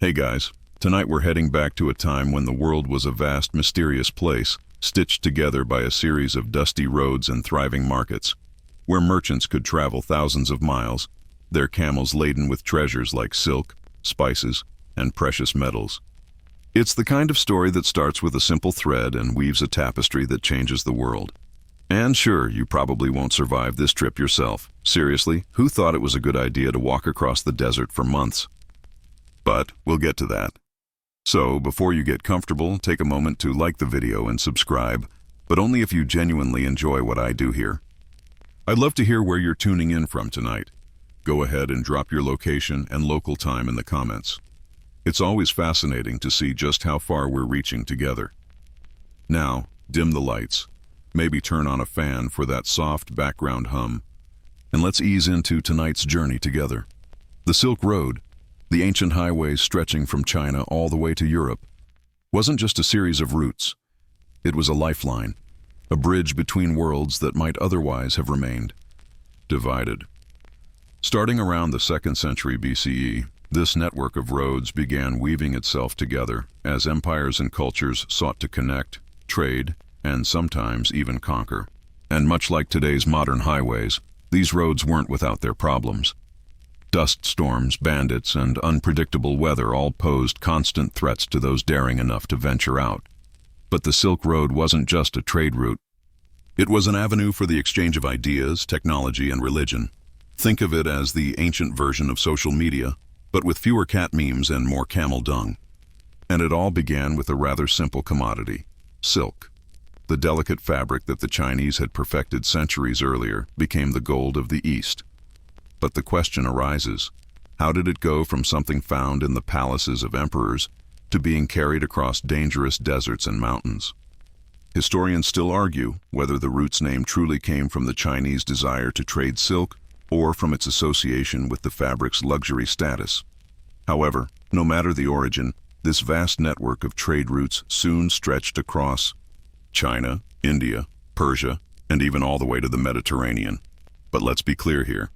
Hey guys, tonight we're heading back to a time when the world was a vast, mysterious place, stitched together by a series of dusty roads and thriving markets, where merchants could travel thousands of miles, their camels laden with treasures like silk, spices, and precious metals. It's the kind of story that starts with a simple thread and weaves a tapestry that changes the world. And sure, you probably won't survive this trip yourself. Seriously, who thought it was a good idea to walk across the desert for months? But we'll get to that. So, before you get comfortable, take a moment to like the video and subscribe, but only if you genuinely enjoy what I do here. I'd love to hear where you're tuning in from tonight. Go ahead and drop your location and local time in the comments. It's always fascinating to see just how far we're reaching together. Now, dim the lights. Maybe turn on a fan for that soft background hum. And let's ease into tonight's journey together. The Silk Road, the ancient highway stretching from China all the way to Europe, wasn't just a series of routes. It was a lifeline, a bridge between worlds that might otherwise have remained divided. Starting around the 2nd century BCE, this network of roads began weaving itself together as empires and cultures sought to connect, trade, and sometimes even conquer. And much like today's modern highways, these roads weren't without their problems. Dust storms, bandits, and unpredictable weather all posed constant threats to those daring enough to venture out. But the Silk Road wasn't just a trade route. It was an avenue for the exchange of ideas, technology, and religion. Think of it as the ancient version of social media, but with fewer cat memes and more camel dung. And it all began with a rather simple commodity: silk. The delicate fabric that the Chinese had perfected centuries earlier became the gold of the East. But the question arises, how did it go from something found in the palaces of emperors to being carried across dangerous deserts and mountains? Historians still argue whether the route's name truly came from the Chinese desire to trade silk or from its association with the fabric's luxury status. However, no matter the origin, this vast network of trade routes soon stretched across China, India, Persia, and even all the way to the Mediterranean. But let's be clear here.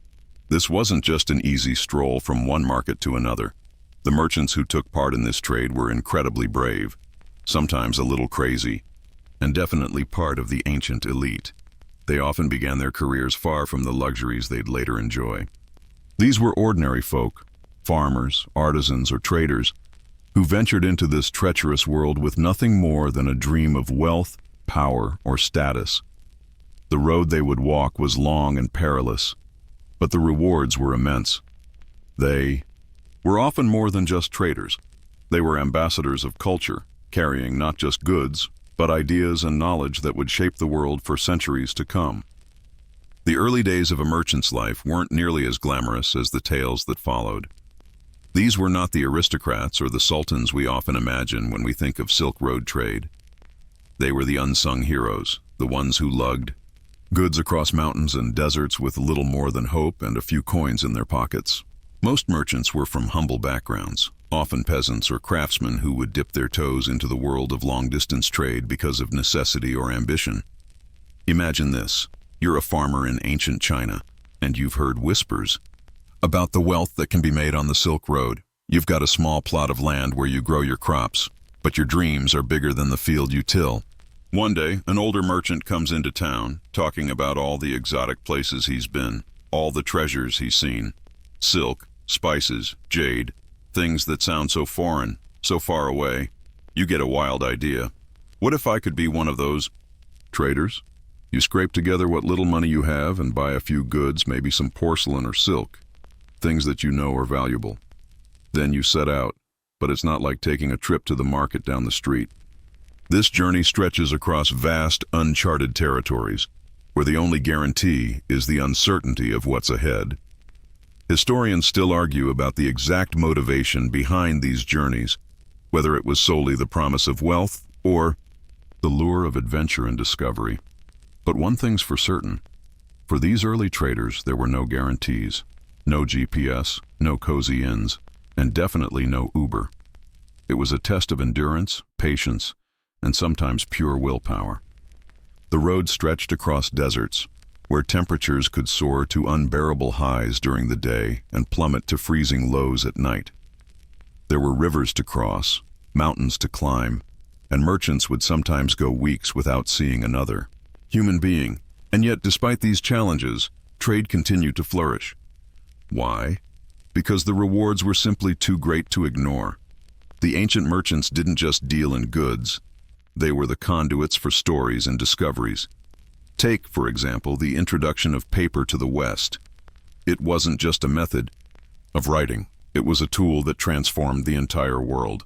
This wasn't just an easy stroll from one market to another. The merchants who took part in this trade were incredibly brave, sometimes a little crazy, and definitely part of the ancient elite. They often began their careers far from the luxuries they'd later enjoy. These were ordinary folk, farmers, artisans, or traders, who ventured into this treacherous world with nothing more than a dream of wealth, power, or status. The road they would walk was long and perilous, but the rewards were immense. They were often more than just traders. They were ambassadors of culture, carrying not just goods, but ideas and knowledge that would shape the world for centuries to come. The early days of a merchant's life weren't nearly as glamorous as the tales that followed. These were not the aristocrats or the sultans we often imagine when we think of Silk Road trade. They were the unsung heroes, the ones who lugged goods across mountains and deserts with little more than hope and a few coins in their pockets. Most merchants were from humble backgrounds, often peasants or craftsmen who would dip their toes into the world of long-distance trade because of necessity or ambition. Imagine this: you're a farmer in ancient China, and you've heard whispers about the wealth that can be made on the Silk Road. You've got a small plot of land where you grow your crops, but your dreams are bigger than the field you till. One day, an older merchant comes into town, talking about all the exotic places he's been, all the treasures he's seen. Silk, spices, jade, things that sound so foreign, so far away. You get a wild idea. What if I could be one of those traders? You scrape together what little money you have and buy a few goods, maybe some porcelain or silk, things that you know are valuable. Then you set out, but it's not like taking a trip to the market down the street. This journey stretches across vast, uncharted territories, where the only guarantee is the uncertainty of what's ahead. Historians still argue about the exact motivation behind these journeys, whether it was solely the promise of wealth or the lure of adventure and discovery. But one thing's for certain: for these early traders, there were no guarantees, no GPS, no cozy inns, and definitely no Uber. It was a test of endurance, patience, and sometimes pure willpower. The road stretched across deserts, where temperatures could soar to unbearable highs during the day and plummet to freezing lows at night. There were rivers to cross, mountains to climb, and merchants would sometimes go weeks without seeing another human being. And yet, despite these challenges, trade continued to flourish. Why? Because the rewards were simply too great to ignore. The ancient merchants didn't just deal in goods. They were the conduits for stories and discoveries. Take, for example, the introduction of paper to the West. It wasn't just a method of writing. It was a tool that transformed the entire world.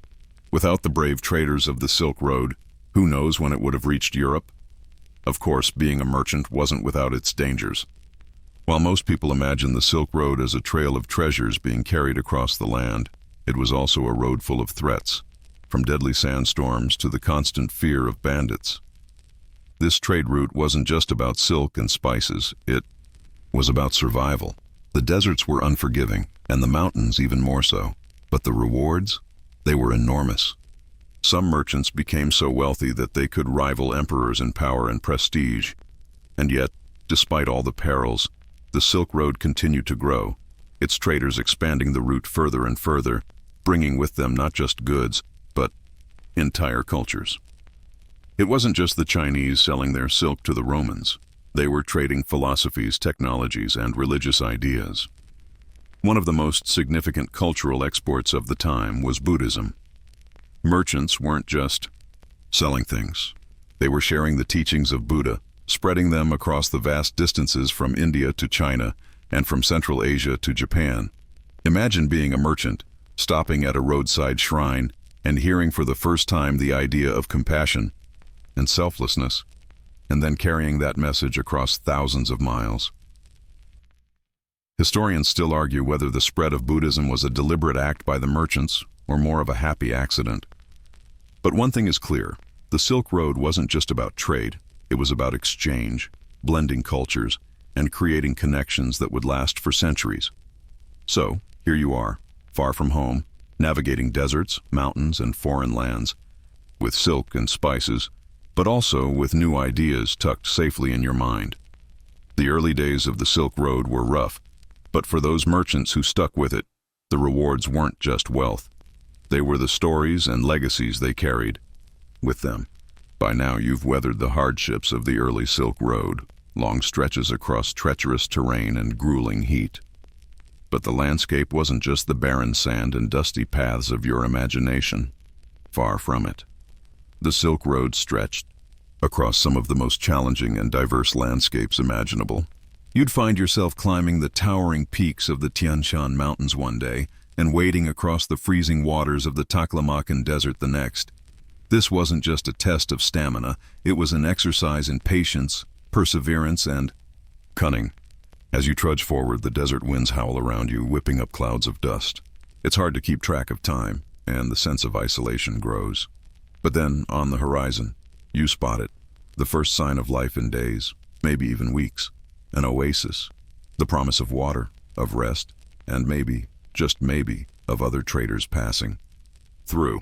Without the brave traders of the Silk Road, who knows when it would have reached Europe? Of course, being a merchant wasn't without its dangers. While most people imagine the Silk Road as a trail of treasures being carried across the land, it was also a road full of threats, from deadly sandstorms to the constant fear of bandits. This trade route wasn't just about silk and spices, it was about survival. The deserts were unforgiving, and the mountains even more so. But the rewards? They were enormous. Some merchants became so wealthy that they could rival emperors in power and prestige. And yet, despite all the perils, the Silk Road continued to grow, its traders expanding the route further and further, bringing with them not just goods, but entire cultures. It wasn't just the Chinese selling their silk to the Romans. They were trading philosophies, technologies, and religious ideas. One of the most significant cultural exports of the time was Buddhism. Merchants weren't just selling things. They were sharing the teachings of Buddha, spreading them across the vast distances from India to China and from Central Asia to Japan. Imagine being a merchant, stopping at a roadside shrine and hearing for the first time the idea of compassion and selflessness, and then carrying that message across thousands of miles. Historians still argue whether the spread of Buddhism was a deliberate act by the merchants or more of a happy accident. But one thing is clear, the Silk Road wasn't just about trade, it was about exchange, blending cultures, and creating connections that would last for centuries. So, here you are, far from home, navigating deserts, mountains, and foreign lands, with silk and spices, but also with new ideas tucked safely in your mind. The early days of the Silk Road were rough, but for those merchants who stuck with it, the rewards weren't just wealth. They were the stories and legacies they carried with them. By now you've weathered the hardships of the early Silk Road, long stretches across treacherous terrain and grueling heat. But the landscape wasn't just the barren sand and dusty paths of your imagination. Far from it. The Silk Road stretched across some of the most challenging and diverse landscapes imaginable. You'd find yourself climbing the towering peaks of the Tian Shan Mountains one day and wading across the freezing waters of the Taklamakan Desert the next. This wasn't just a test of stamina, it was an exercise in patience, perseverance, and cunning. As you trudge forward, the desert winds howl around you, whipping up clouds of dust. It's hard to keep track of time, and the sense of isolation grows. But then, on the horizon, you spot it, the first sign of life in days, maybe even weeks. An oasis, the promise of water, of rest, and maybe, just maybe, of other traders passing through.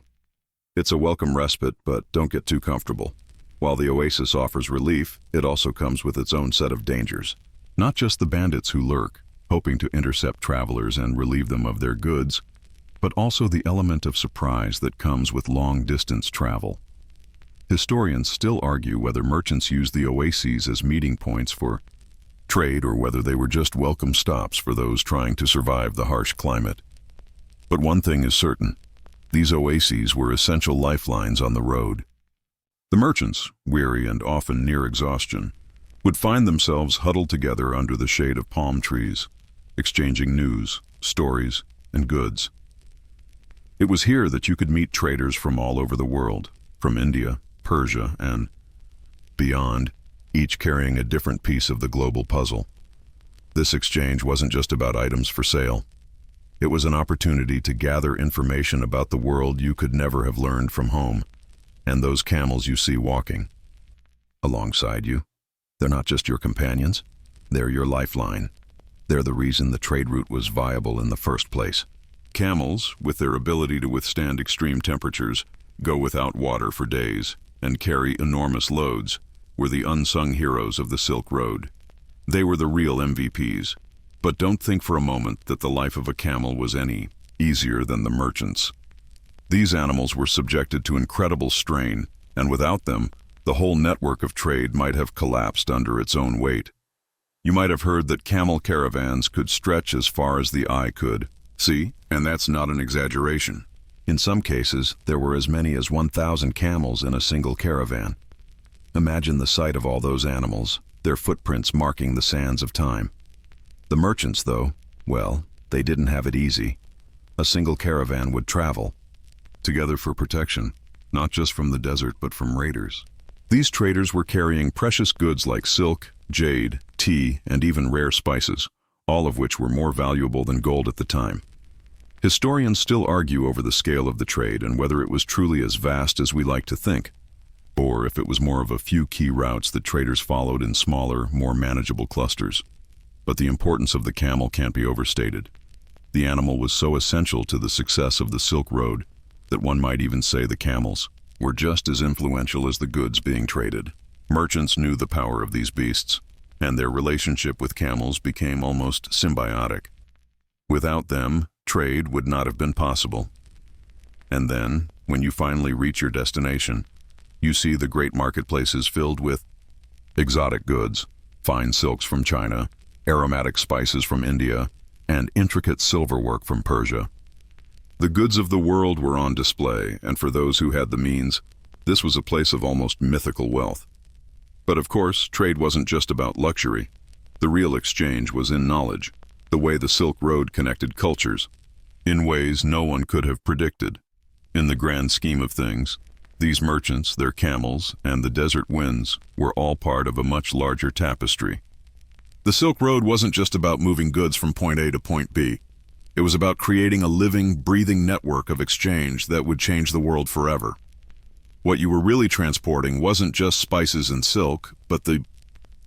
It's a welcome respite, but don't get too comfortable. While the oasis offers relief, it also comes with its own set of dangers. Not just the bandits who lurk, hoping to intercept travelers and relieve them of their goods, but also the element of surprise that comes with long-distance travel. Historians still argue whether merchants used the oases as meeting points for trade or whether they were just welcome stops for those trying to survive the harsh climate. But one thing is certain, these oases were essential lifelines on the road. The merchants, weary and often near exhaustion, would find themselves huddled together under the shade of palm trees, exchanging news, stories, and goods. It was here that you could meet traders from all over the world, from India, Persia, and beyond, each carrying a different piece of the global puzzle. This exchange wasn't just about items for sale. It was an opportunity to gather information about the world you could never have learned from home. And those camels you see walking alongside you, they're not just your companions, they're your lifeline. They're the reason the trade route was viable in the first place. Camels, with their ability to withstand extreme temperatures, go without water for days, and carry enormous loads, were the unsung heroes of the Silk Road. They were the real MVPs. But don't think for a moment that the life of a camel was any easier than the merchants. These animals were subjected to incredible strain, and without them, the whole network of trade might have collapsed under its own weight. You might have heard that camel caravans could stretch as far as the eye could. See, and that's not an exaggeration. In some cases, there were as many as 1,000 camels in a single caravan. Imagine the sight of all those animals, their footprints marking the sands of time. The merchants, though, well, they didn't have it easy. A single caravan would travel together for protection, not just from the desert but from raiders. These traders were carrying precious goods like silk, jade, tea, and even rare spices, all of which were more valuable than gold at the time. Historians still argue over the scale of the trade and whether it was truly as vast as we like to think, or if it was more of a few key routes that traders followed in smaller, more manageable clusters. But the importance of the camel can't be overstated. The animal was so essential to the success of the Silk Road that one might even say the camels were just as influential as the goods being traded. Merchants knew the power of these beasts, and their relationship with camels became almost symbiotic. Without them, trade would not have been possible. And then, when you finally reach your destination, you see the great marketplaces filled with exotic goods, fine silks from China, aromatic spices from India, and intricate silverwork from Persia. The goods of the world were on display, and for those who had the means, this was a place of almost mythical wealth. But of course, trade wasn't just about luxury. The real exchange was in knowledge, the way the Silk Road connected cultures, in ways no one could have predicted. In the grand scheme of things, these merchants, their camels, and the desert winds were all part of a much larger tapestry. The Silk Road wasn't just about moving goods from point A to point B. It was about creating a living, breathing network of exchange that would change the world forever. What you were really transporting wasn't just spices and silk, but the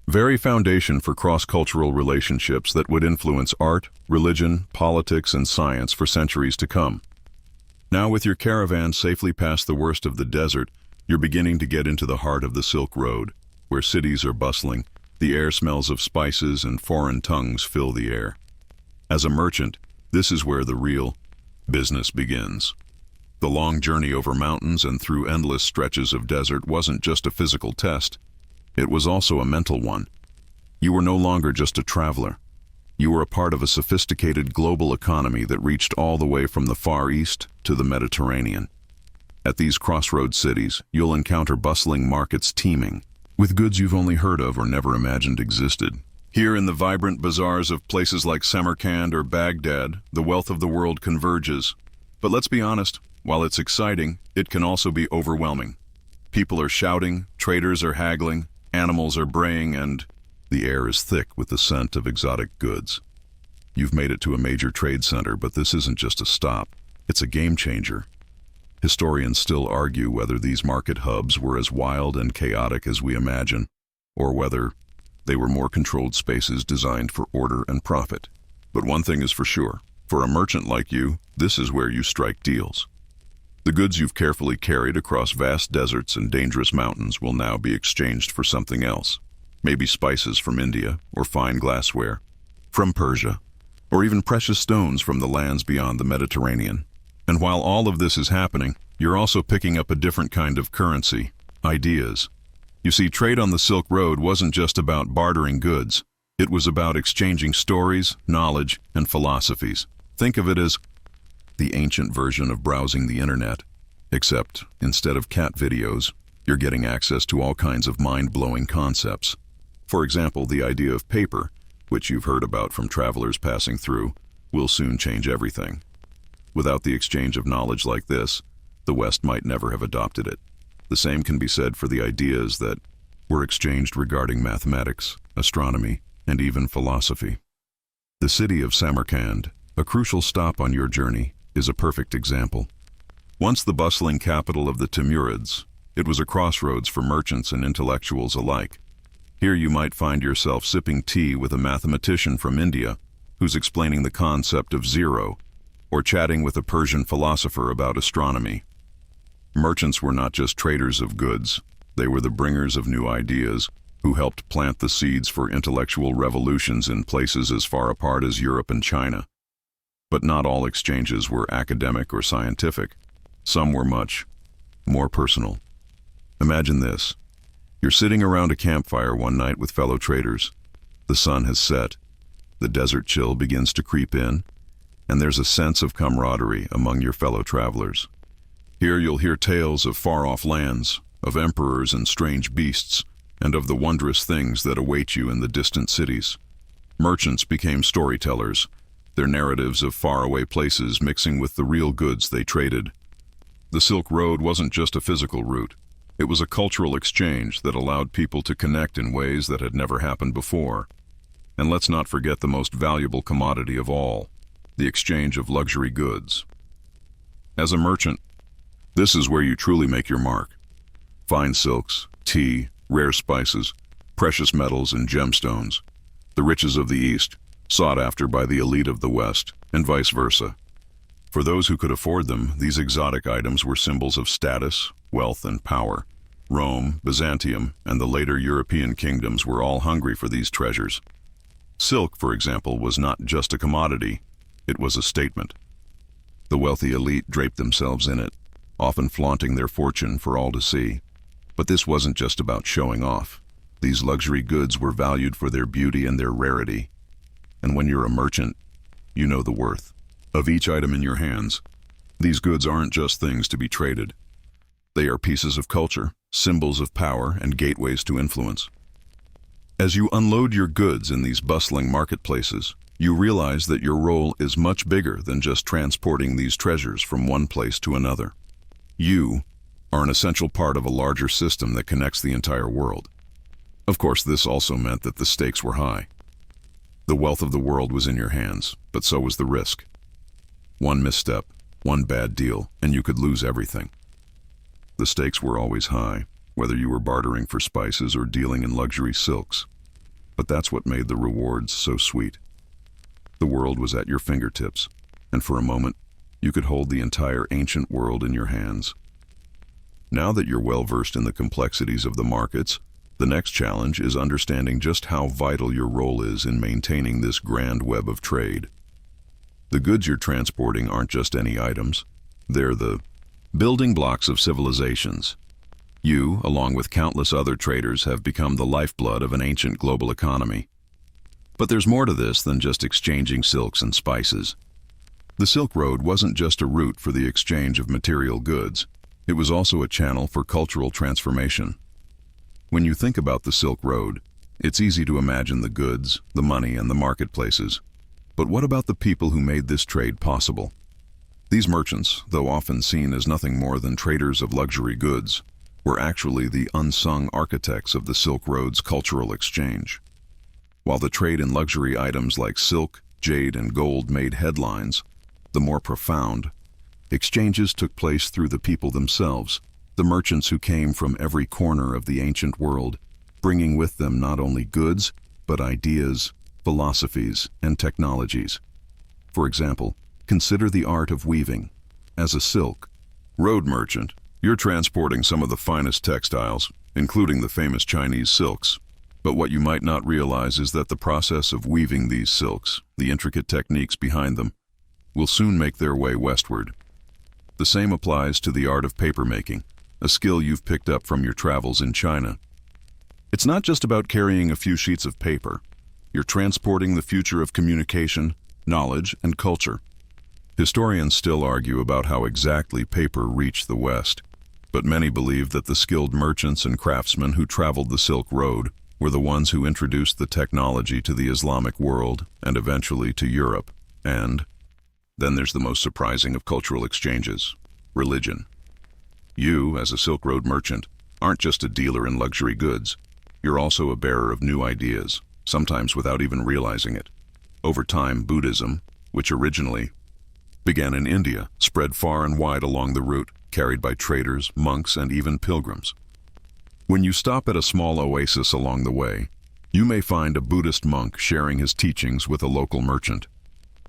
very foundation for cross-cultural relationships that would influence art, religion, politics, and science for centuries to come. Now, with your caravan safely past the worst of the desert, you're beginning to get into the heart of the Silk Road, where cities are bustling, the air smells of spices, and foreign tongues fill the air. As a merchant, this is where the real business begins. The long journey over mountains and through endless stretches of desert wasn't just a physical test. It was also a mental one. You were no longer just a traveler. You were a part of a sophisticated global economy that reached all the way from the Far East to the Mediterranean. At these crossroads cities, you'll encounter bustling markets teeming with goods you've only heard of or never imagined existed. Here in the vibrant bazaars of places like Samarkand or Baghdad, the wealth of the world converges. But let's be honest, while it's exciting, it can also be overwhelming. People are shouting, traders are haggling, animals are braying, and the air is thick with the scent of exotic goods. You've made it to a major trade center, but this isn't just a stop. It's a game changer. Historians still argue whether these market hubs were as wild and chaotic as we imagine, or whether they were more controlled spaces designed for order and profit. But one thing is for sure, for a merchant like you, this is where you strike deals. The goods you've carefully carried across vast deserts and dangerous mountains will now be exchanged for something else. Maybe spices from India, or fine glassware from Persia, or even precious stones from the lands beyond the Mediterranean. And while all of this is happening, you're also picking up a different kind of currency, ideas. You see, trade on the Silk Road wasn't just about bartering goods. It was about exchanging stories, knowledge, and philosophies. Think of it as the ancient version of browsing the internet, except instead of cat videos, you're getting access to all kinds of mind-blowing concepts. For example, the idea of paper, which you've heard about from travelers passing through, will soon change everything. Without the exchange of knowledge like this, the West might never have adopted it. The same can be said for the ideas that were exchanged regarding mathematics, astronomy, and even philosophy. The city of Samarkand, a crucial stop on your journey, is a perfect example. Once the bustling capital of the Timurids, it was a crossroads for merchants and intellectuals alike. Here you might find yourself sipping tea with a mathematician from India who's explaining the concept of zero, or chatting with a Persian philosopher about astronomy. Merchants were not just traders of goods, they were the bringers of new ideas who helped plant the seeds for intellectual revolutions in places as far apart as Europe and China. But not all exchanges were academic or scientific. Some were much more personal. Imagine this. You're sitting around a campfire one night with fellow traders. The sun has set. The desert chill begins to creep in, and there's a sense of camaraderie among your fellow travelers. Here you'll hear tales of far-off lands, of emperors and strange beasts, and of the wondrous things that await you in the distant cities. Merchants became storytellers, their narratives of faraway places mixing with the real goods they traded. The Silk Road wasn't just a physical route. It was a cultural exchange that allowed people to connect in ways that had never happened before. And let's not forget the most valuable commodity of all, the exchange of luxury goods. As a merchant, this is where you truly make your mark. Fine silks, tea, rare spices, precious metals and gemstones, the riches of the East, sought after by the elite of the West, and vice versa. For those who could afford them, these exotic items were symbols of status, wealth, and power. Rome, Byzantium, and the later European kingdoms were all hungry for these treasures. Silk, for example, was not just a commodity, it was a statement. The wealthy elite draped themselves in it, often flaunting their fortune for all to see. But this wasn't just about showing off. These luxury goods were valued for their beauty and their rarity. And when you're a merchant, you know the worth of each item in your hands. These goods aren't just things to be traded. They are pieces of culture, symbols of power, and gateways to influence. As you unload your goods in these bustling marketplaces, you realize that your role is much bigger than just transporting these treasures from one place to another. You are an essential part of a larger system that connects the entire world. Of course, this also meant that the stakes were high. The wealth of the world was in your hands, but so was the risk. One misstep, one bad deal, and you could lose everything. The stakes were always high, whether you were bartering for spices or dealing in luxury silks. But that's what made the rewards so sweet. The world was at your fingertips, and for a moment, you could hold the entire ancient world in your hands. Now that you're well versed in the complexities of the markets, the next challenge is understanding just how vital your role is in maintaining this grand web of trade. The goods you're transporting aren't just any items. They're the building blocks of civilizations. You, along with countless other traders, have become the lifeblood of an ancient global economy. But there's more to this than just exchanging silks and spices. The Silk Road wasn't just a route for the exchange of material goods. It was also a channel for cultural transformation. When you think about the Silk Road, it's easy to imagine the goods, the money, and the marketplaces. But what about the people who made this trade possible? These merchants, though often seen as nothing more than traders of luxury goods, were actually the unsung architects of the Silk Road's cultural exchange. While the trade in luxury items like silk, jade, and gold made headlines, the more profound exchanges took place through the people themselves, the merchants who came from every corner of the ancient world, bringing with them not only goods, but ideas, philosophies, and technologies. For example, consider the art of weaving. As a silk road merchant, you're transporting some of the finest textiles, including the famous Chinese silks. But what you might not realize is that the process of weaving these silks, the intricate techniques behind them, will soon make their way westward. The same applies to the art of papermaking, a skill you've picked up from your travels in China. It's not just about carrying a few sheets of paper. You're transporting the future of communication, knowledge, and culture. Historians still argue about how exactly paper reached the West, but many believe that the skilled merchants and craftsmen who traveled the Silk Road were the ones who introduced the technology to the Islamic world and eventually to Europe. And then there's the most surprising of cultural exchanges: religion. You, as a Silk Road merchant, aren't just a dealer in luxury goods. You're also a bearer of new ideas, sometimes without even realizing it. Over time, Buddhism, which originally began in India, spread far and wide along the route, carried by traders, monks, and even pilgrims. When you stop at a small oasis along the way, you may find a Buddhist monk sharing his teachings with a local merchant.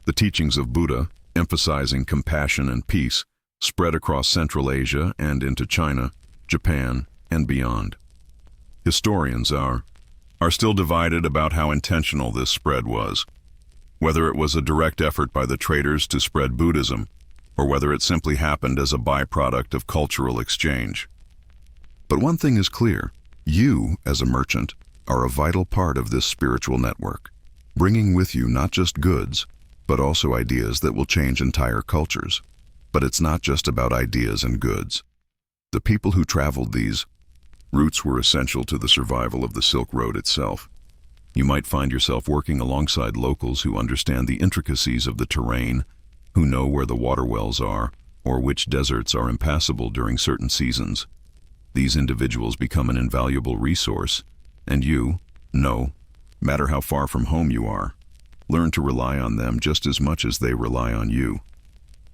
The teachings of Buddha, emphasizing compassion and peace, spread across Central Asia and into China, Japan, and beyond. Historians are still divided about how intentional this spread was, whether it was a direct effort by the traders to spread Buddhism, or whether it simply happened as a byproduct of cultural exchange. But one thing is clear: you, as a merchant, are a vital part of this spiritual network, bringing with you not just goods, but also ideas that will change entire cultures. But it's not just about ideas and goods. The people who traveled these routes were essential to the survival of the Silk Road itself. You might find yourself working alongside locals who understand the intricacies of the terrain, who know where the water wells are, or which deserts are impassable during certain seasons. These individuals become an invaluable resource, and you, no matter how far from home you are, learn to rely on them just as much as they rely on you.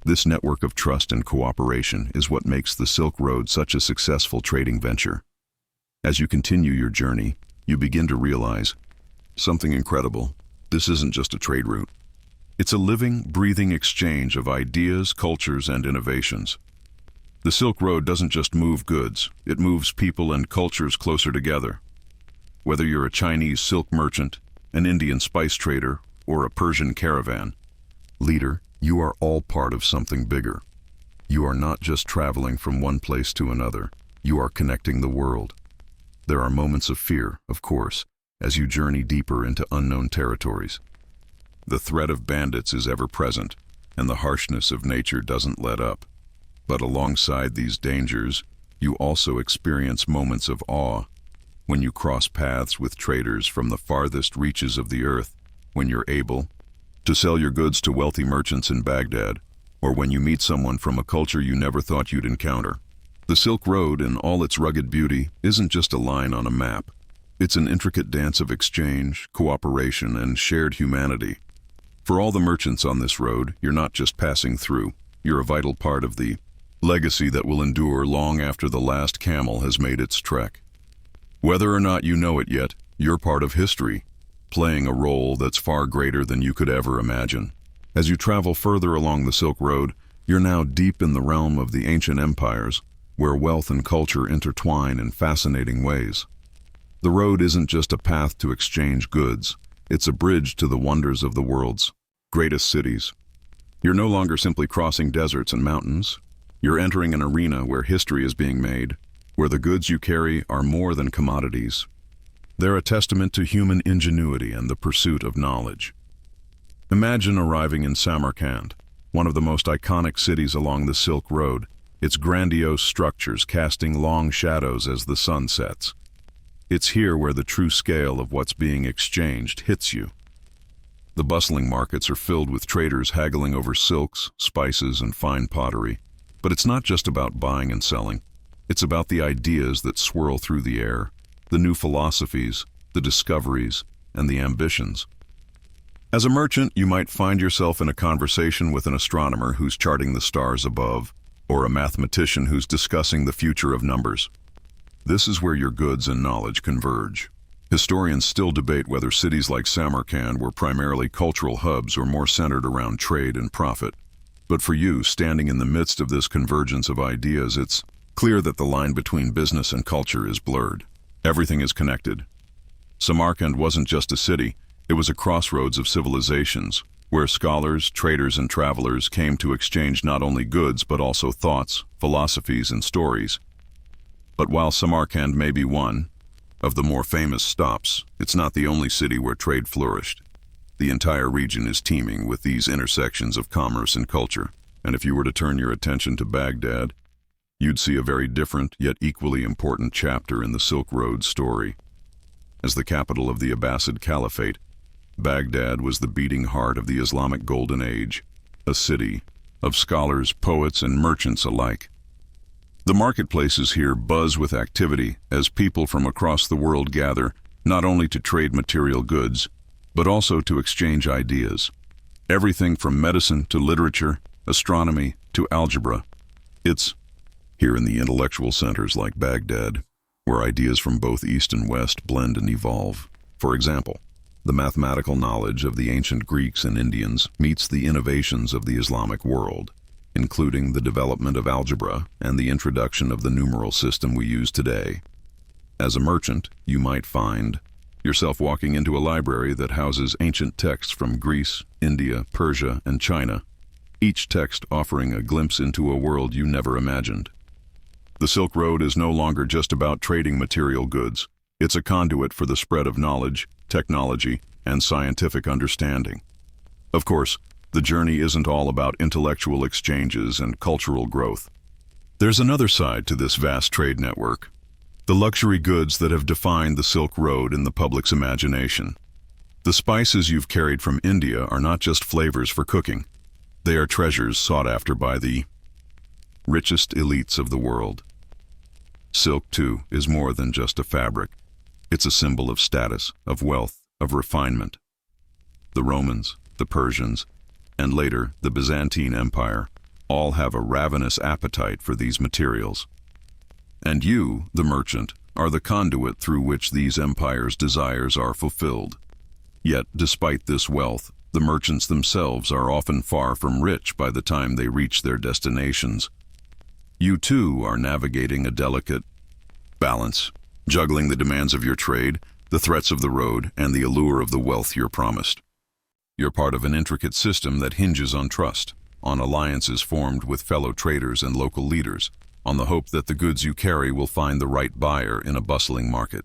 This network of trust and cooperation is what makes the Silk Road such a successful trading venture. As you continue your journey, you begin to realize something incredible. This isn't just a trade route. It's a living, breathing exchange of ideas, cultures, and innovations. The Silk Road doesn't just move goods, it moves people and cultures closer together. Whether you're a Chinese silk merchant, an Indian spice trader, or a Persian caravan leader, you are all part of something bigger. You are not just traveling from one place to another, you are connecting the world. There are moments of fear, of course, as you journey deeper into unknown territories. The threat of bandits is ever present, and the harshness of nature doesn't let up. But alongside these dangers, you also experience moments of awe. When you cross paths with traders from the farthest reaches of the earth, when you're able to sell your goods to wealthy merchants in Baghdad, or when you meet someone from a culture you never thought you'd encounter. The Silk Road, in all its rugged beauty, isn't just a line on a map. It's an intricate dance of exchange, cooperation, and shared humanity. For all the merchants on this road, you're not just passing through. You're a vital part of the legacy that will endure long after the last camel has made its trek. Whether or not you know it yet, you're part of history, playing a role that's far greater than you could ever imagine. As you travel further along the Silk Road, you're now deep in the realm of the ancient empires, where wealth and culture intertwine in fascinating ways. The road isn't just a path to exchange goods, it's a bridge to the wonders of the world's greatest cities. You're no longer simply crossing deserts and mountains. You're entering an arena where history is being made, where the goods you carry are more than commodities. They're a testament to human ingenuity and the pursuit of knowledge. Imagine arriving in Samarkand, one of the most iconic cities along the Silk Road, its grandiose structures casting long shadows as the sun sets. It's here where the true scale of what's being exchanged hits you. The bustling markets are filled with traders haggling over silks, spices, and fine pottery. But it's not just about buying and selling. It's about the ideas that swirl through the air, the new philosophies, the discoveries, and the ambitions. As a merchant, you might find yourself in a conversation with an astronomer who's charting the stars above, or a mathematician who's discussing the future of numbers. This is where your goods and knowledge converge. Historians still debate whether cities like Samarkand were primarily cultural hubs or more centered around trade and profit. But for you, standing in the midst of this convergence of ideas, it's clear that the line between business and culture is blurred. Everything is connected. Samarkand wasn't just a city, it was a crossroads of civilizations, where scholars, traders, and travelers came to exchange not only goods but also thoughts, philosophies, and stories. But while Samarkand may be one of the more famous stops, it's not the only city where trade flourished. The entire region is teeming with these intersections of commerce and culture, and if you were to turn your attention to Baghdad, you'd see a very different yet equally important chapter in the Silk Road story. As the capital of the Abbasid Caliphate, Baghdad was the beating heart of the Islamic Golden Age, a city of scholars, poets, and merchants alike. The marketplaces here buzz with activity as people from across the world gather, not only to trade material goods, but also to exchange ideas. Everything from medicine to literature, astronomy to algebra. It's here in the intellectual centers like Baghdad, where ideas from both East and West blend and evolve. For example, the mathematical knowledge of the ancient Greeks and Indians meets the innovations of the Islamic world, including the development of algebra and the introduction of the numeral system we use today. As a merchant, you might find yourself walking into a library that houses ancient texts from Greece, India, Persia, and China. each text offering a glimpse into a world you never imagined. The Silk Road is no longer just about trading material goods. It's a conduit for the spread of knowledge, technology, and scientific understanding. Of course, the journey isn't all about intellectual exchanges and cultural growth. There's another side to this vast trade network: the luxury goods that have defined the Silk Road in the public's imagination. The spices you've carried from India are not just flavors for cooking. They are treasures sought after by the richest elites of the world. Silk, too, is more than just a fabric. It's a symbol of status, of wealth, of refinement. The Romans, the Persians, and later the Byzantine Empire all have a ravenous appetite for these materials. And you, the merchant, are the conduit through which these empires' desires are fulfilled. Yet, despite this wealth, the merchants themselves are often far from rich by the time they reach their destinations. You too are navigating a delicate balance, juggling the demands of your trade, the threats of the road, and the allure of the wealth you're promised. You're part of an intricate system that hinges on trust, on alliances formed with fellow traders and local leaders, on the hope that the goods you carry will find the right buyer in a bustling market.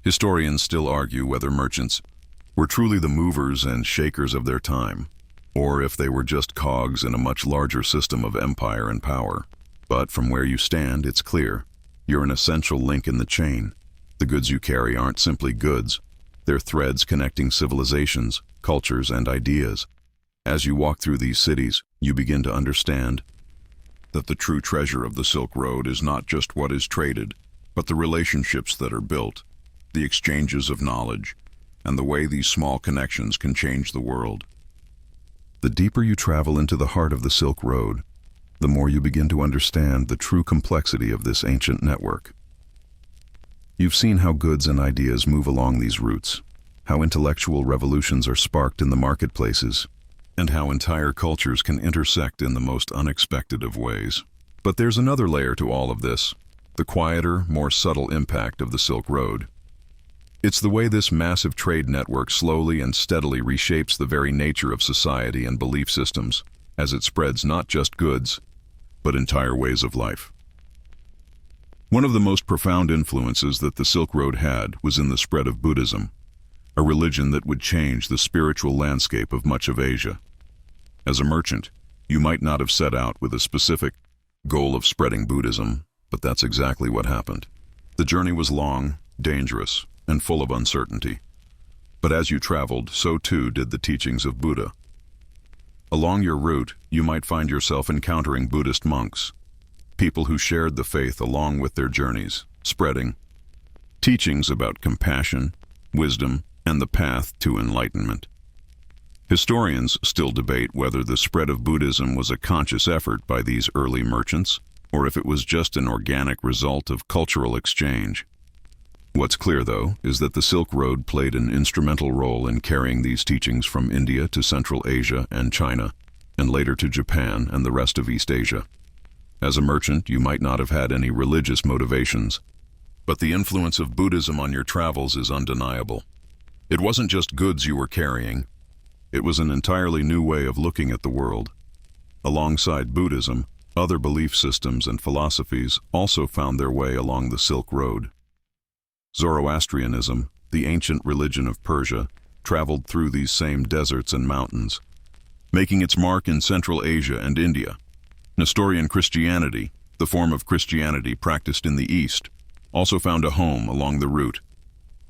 Historians still argue whether merchants were truly the movers and shakers of their time, or if they were just cogs in a much larger system of empire and power. But from where you stand, it's clear. You're an essential link in the chain. The goods you carry aren't simply goods. They're threads connecting civilizations, cultures, and ideas. As you walk through these cities, you begin to understand that the true treasure of the Silk Road is not just what is traded, but the relationships that are built, the exchanges of knowledge, and the way these small connections can change the world. The deeper you travel into the heart of the Silk Road, the more you begin to understand the true complexity of this ancient network. You've seen how goods and ideas move along these routes, how intellectual revolutions are sparked in the marketplaces, and how entire cultures can intersect in the most unexpected of ways. But there's another layer to all of this: the quieter, more subtle impact of the Silk Road. It's the way this massive trade network slowly and steadily reshapes the very nature of society and belief systems, as it spreads not just goods, but entire ways of life. One of the most profound influences that the Silk Road had was in the spread of Buddhism, a religion that would change the spiritual landscape of much of Asia. As a merchant, you might not have set out with a specific goal of spreading Buddhism, but that's exactly what happened. The journey was long, dangerous, and full of uncertainty. But as you traveled, so too did the teachings of Buddha. Along your route, you might find yourself encountering Buddhist monks, people who shared the faith along with their journeys, spreading teachings about compassion, wisdom, and the path to enlightenment. Historians still debate whether the spread of Buddhism was a conscious effort by these early merchants, or if it was just an organic result of cultural exchange. What's clear, though, is that the Silk Road played an instrumental role in carrying these teachings from India to Central Asia and China, and later to Japan and the rest of East Asia. As a merchant, you might not have had any religious motivations, but the influence of Buddhism on your travels is undeniable. It wasn't just goods you were carrying. It was an entirely new way of looking at the world. Alongside Buddhism, other belief systems and philosophies also found their way along the Silk Road. Zoroastrianism, the ancient religion of Persia, traveled through these same deserts and mountains, making its mark in Central Asia and India. Nestorian Christianity, the form of Christianity practiced in the East, also found a home along the route.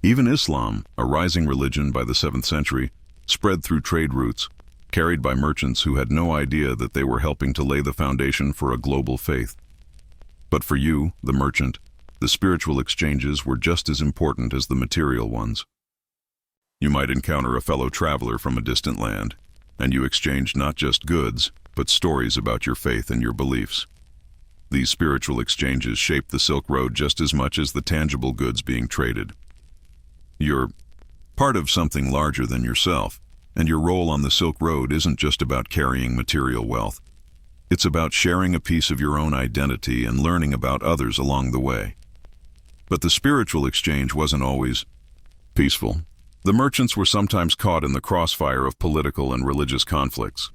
Even Islam, a rising religion by the 7th century, spread through trade routes, carried by merchants who had no idea that they were helping to lay the foundation for a global faith. But for you, the merchant, the spiritual exchanges were just as important as the material ones. You might encounter a fellow traveler from a distant land, and you exchanged not just goods, but stories about your faith and your beliefs. These spiritual exchanges shaped the Silk Road just as much as the tangible goods being traded. You're part of something larger than yourself, and your role on the Silk Road isn't just about carrying material wealth. It's about sharing a piece of your own identity and learning about others along the way. But the spiritual exchange wasn't always peaceful. The merchants were sometimes caught in the crossfire of political and religious conflicts.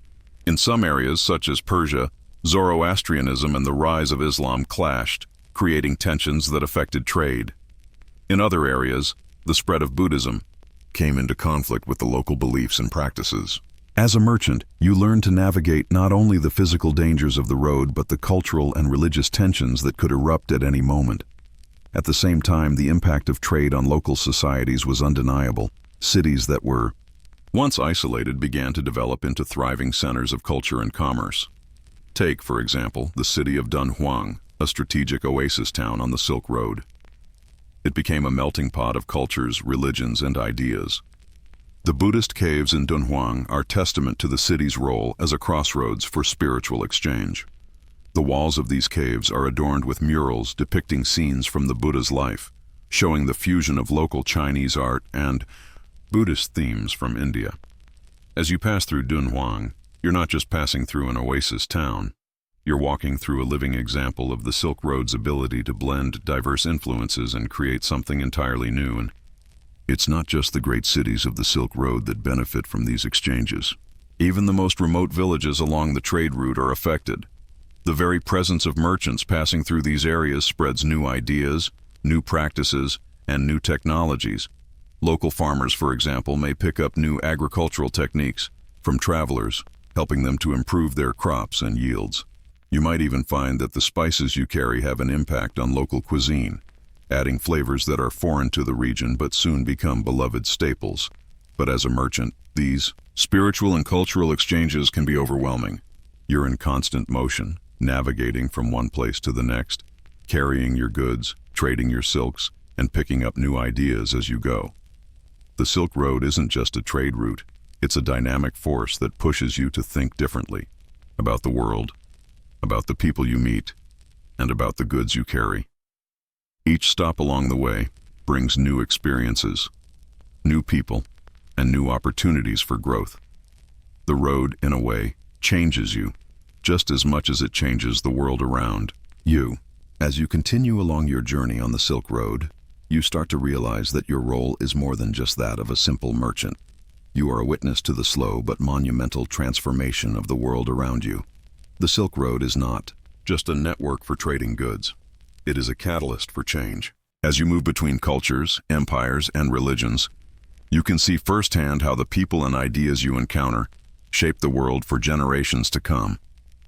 In some areas, such as Persia, Zoroastrianism and the rise of Islam clashed, creating tensions that affected trade. In other areas, the spread of Buddhism came into conflict with the local beliefs and practices. As a merchant, you learn to navigate not only the physical dangers of the road but the cultural and religious tensions that could erupt at any moment. At the same time, the impact of trade on local societies was undeniable. Cities that were once isolated began to develop into thriving centers of culture and commerce. Take, for example, the city of Dunhuang, a strategic oasis town on the Silk Road. It became a melting pot of cultures, religions, and ideas. The Buddhist caves in Dunhuang are testament to the city's role as a crossroads for spiritual exchange. The walls of these caves are adorned with murals depicting scenes from the Buddha's life, showing the fusion of local Chinese art and Buddhist themes from India. As you pass through Dunhuang, you're not just passing through an oasis town. You're walking through a living example of the Silk Road's ability to blend diverse influences and create something entirely new. And it's not just the great cities of the Silk Road that benefit from these exchanges. Even the most remote villages along the trade route are affected. The very presence of merchants passing through these areas spreads new ideas, new practices, and new technologies. Local farmers, for example, may pick up new agricultural techniques from travelers, helping them to improve their crops and yields. You might even find that the spices you carry have an impact on local cuisine, adding flavors that are foreign to the region but soon become beloved staples. But as a merchant, these spiritual and cultural exchanges can be overwhelming. You're in constant motion, navigating from one place to the next, carrying your goods, trading your silks, and picking up new ideas as you go. The Silk Road isn't just a trade route, it's a dynamic force that pushes you to think differently about the world, about the people you meet, and about the goods you carry. Each stop along the way brings new experiences, new people, and new opportunities for growth. The road, in a way, changes you, just as much as it changes the world around you. As you continue along your journey on the Silk Road, you start to realize that your role is more than just that of a simple merchant. You are a witness to the slow but monumental transformation of the world around you. The Silk Road is not just a network for trading goods. It is a catalyst for change. As you move between cultures, empires, and religions, you can see firsthand how the people and ideas you encounter shape the world for generations to come.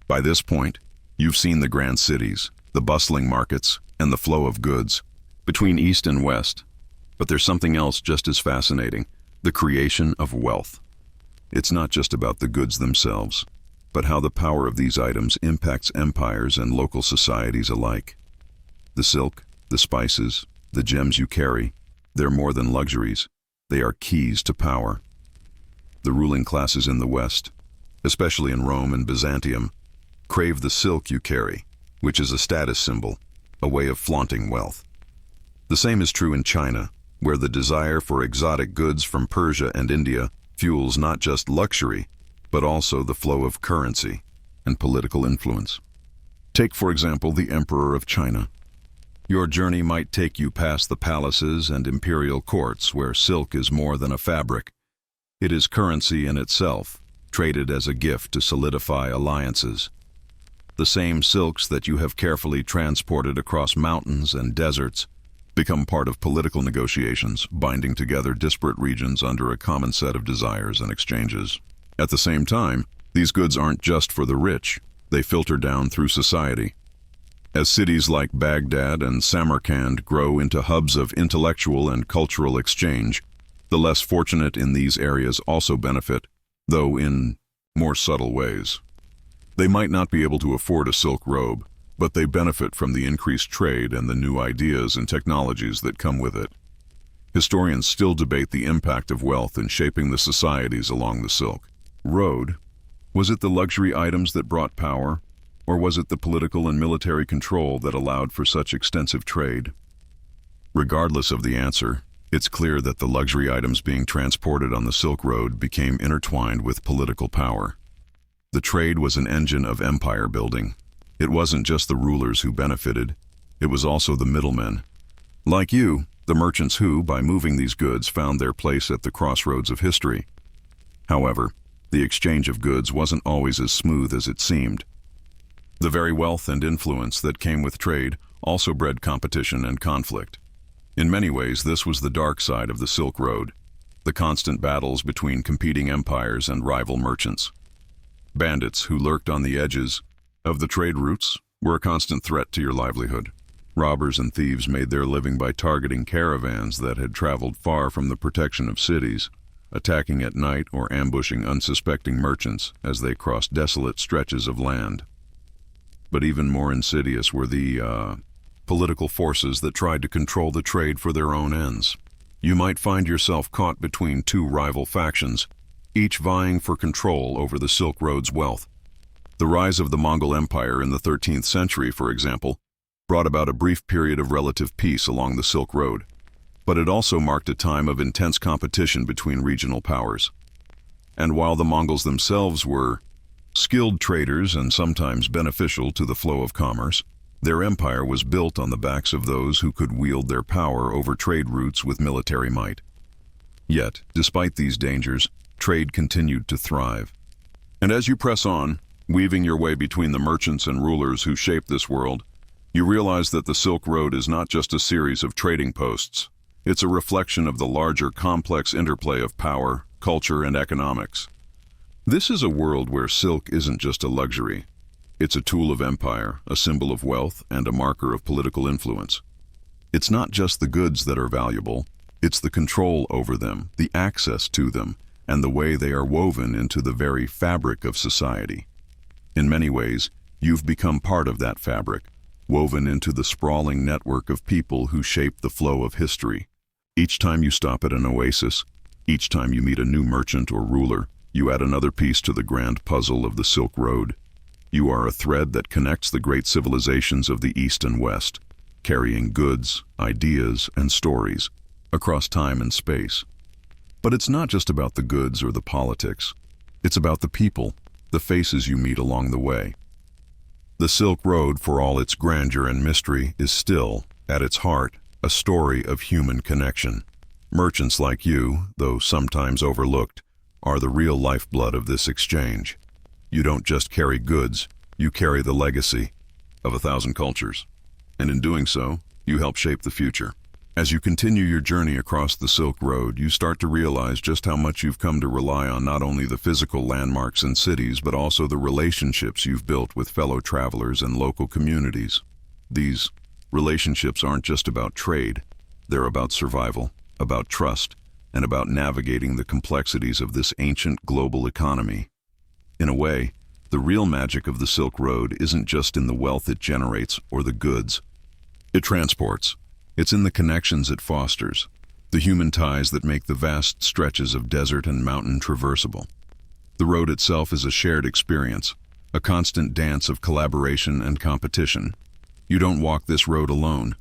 By this point, you've seen the grand cities, the bustling markets, and the flow of goods between East and West. But there's something else just as fascinating: the creation of wealth. It's not just about the goods themselves, but how the power of these items impacts empires and local societies alike. The silk, the spices, the gems you carry, they're more than luxuries. They are keys to power. The ruling classes in the West, especially in Rome and Byzantium, crave the silk you carry, which is a status symbol, a way of flaunting wealth. The same is true in China, where the desire for exotic goods from Persia and India fuels not just luxury, but also the flow of currency and political influence. Take, for example, the Emperor of China. Your journey might take you past the palaces and imperial courts where silk is more than a fabric. It is currency in itself, traded as a gift to solidify alliances. The same silks that you have carefully transported across mountains and deserts become part of political negotiations, binding together disparate regions under a common set of desires and exchanges. At the same time, these goods aren't just for the rich. They filter down through society. As cities like Baghdad and Samarkand grow into hubs of intellectual and cultural exchange, the less fortunate in these areas also benefit, though in more subtle ways. They might not be able to afford a silk robe, but they benefit from the increased trade and the new ideas and technologies that come with it. Historians still debate the impact of wealth in shaping the societies along the Silk Road. Was it the luxury items that brought power, or was it the political and military control that allowed for such extensive trade? Regardless of the answer, it's clear that the luxury items being transported on the Silk Road became intertwined with political power. The trade was an engine of empire building. It wasn't just the rulers who benefited, it was also the middlemen. Like you, the merchants who, by moving these goods, found their place at the crossroads of history. However, The exchange of goods wasn't always as smooth as it seemed. The very wealth and influence that came with trade also bred competition and conflict. In many ways, this was the dark side of the Silk Road, the constant battles between competing empires and rival merchants. Bandits who lurked on the edges of the trade routes were a constant threat to your livelihood. Robbers and thieves made their living by targeting caravans that had traveled far from the protection of cities, attacking at night or ambushing unsuspecting merchants as they crossed desolate stretches of land. But even more insidious were the political forces that tried to control the trade for their own ends. You might find yourself caught between two rival factions, each vying for control over the Silk Road's wealth. The rise of the Mongol Empire in the 13th century, for example, brought about a brief period of relative peace along the Silk Road, but it also marked a time of intense competition between regional powers. And while the Mongols themselves were skilled traders and sometimes beneficial to the flow of commerce, their empire was built on the backs of those who could wield their power over trade routes with military might. Yet, despite these dangers, trade continued to thrive. And as you press on, weaving your way between the merchants and rulers who shape this world, you realize that the Silk Road is not just a series of trading posts. It's a reflection of the larger, complex interplay of power, culture, and economics. This is a world where silk isn't just a luxury. It's a tool of empire, a symbol of wealth, and a marker of political influence. It's not just the goods that are valuable, it's the control over them, the access to them, and the way they are woven into the very fabric of society. In many ways, you've become part of that fabric, woven into the sprawling network of people who shape the flow of history. Each time you stop at an oasis, each time you meet a new merchant or ruler, you add another piece to the grand puzzle of the Silk Road. You are a thread that connects the great civilizations of the East and West, carrying goods, ideas, and stories across time and space. But it's not just about the goods or the politics. It's about the people, the faces you meet along the way. The Silk Road, for all its grandeur and mystery, is still, at its heart, a story of human connection. Merchants like you, though sometimes overlooked, are the real lifeblood of this exchange. You don't just carry goods, you carry the legacy of 1,000 cultures. And in doing so, you help shape the future. As you continue your journey across the Silk Road, you start to realize just how much you've come to rely on not only the physical landmarks and cities, but also the relationships you've built with fellow travelers and local communities. These relationships aren't just about trade. They're about survival, about trust, and about navigating the complexities of this ancient global economy. In a way, the real magic of the Silk Road isn't just in the wealth it generates or the goods it transports. It's in the connections it fosters, the human ties that make the vast stretches of desert and mountain traversable. The road itself is a shared experience, a constant dance of collaboration and competition. You don't walk this road alone,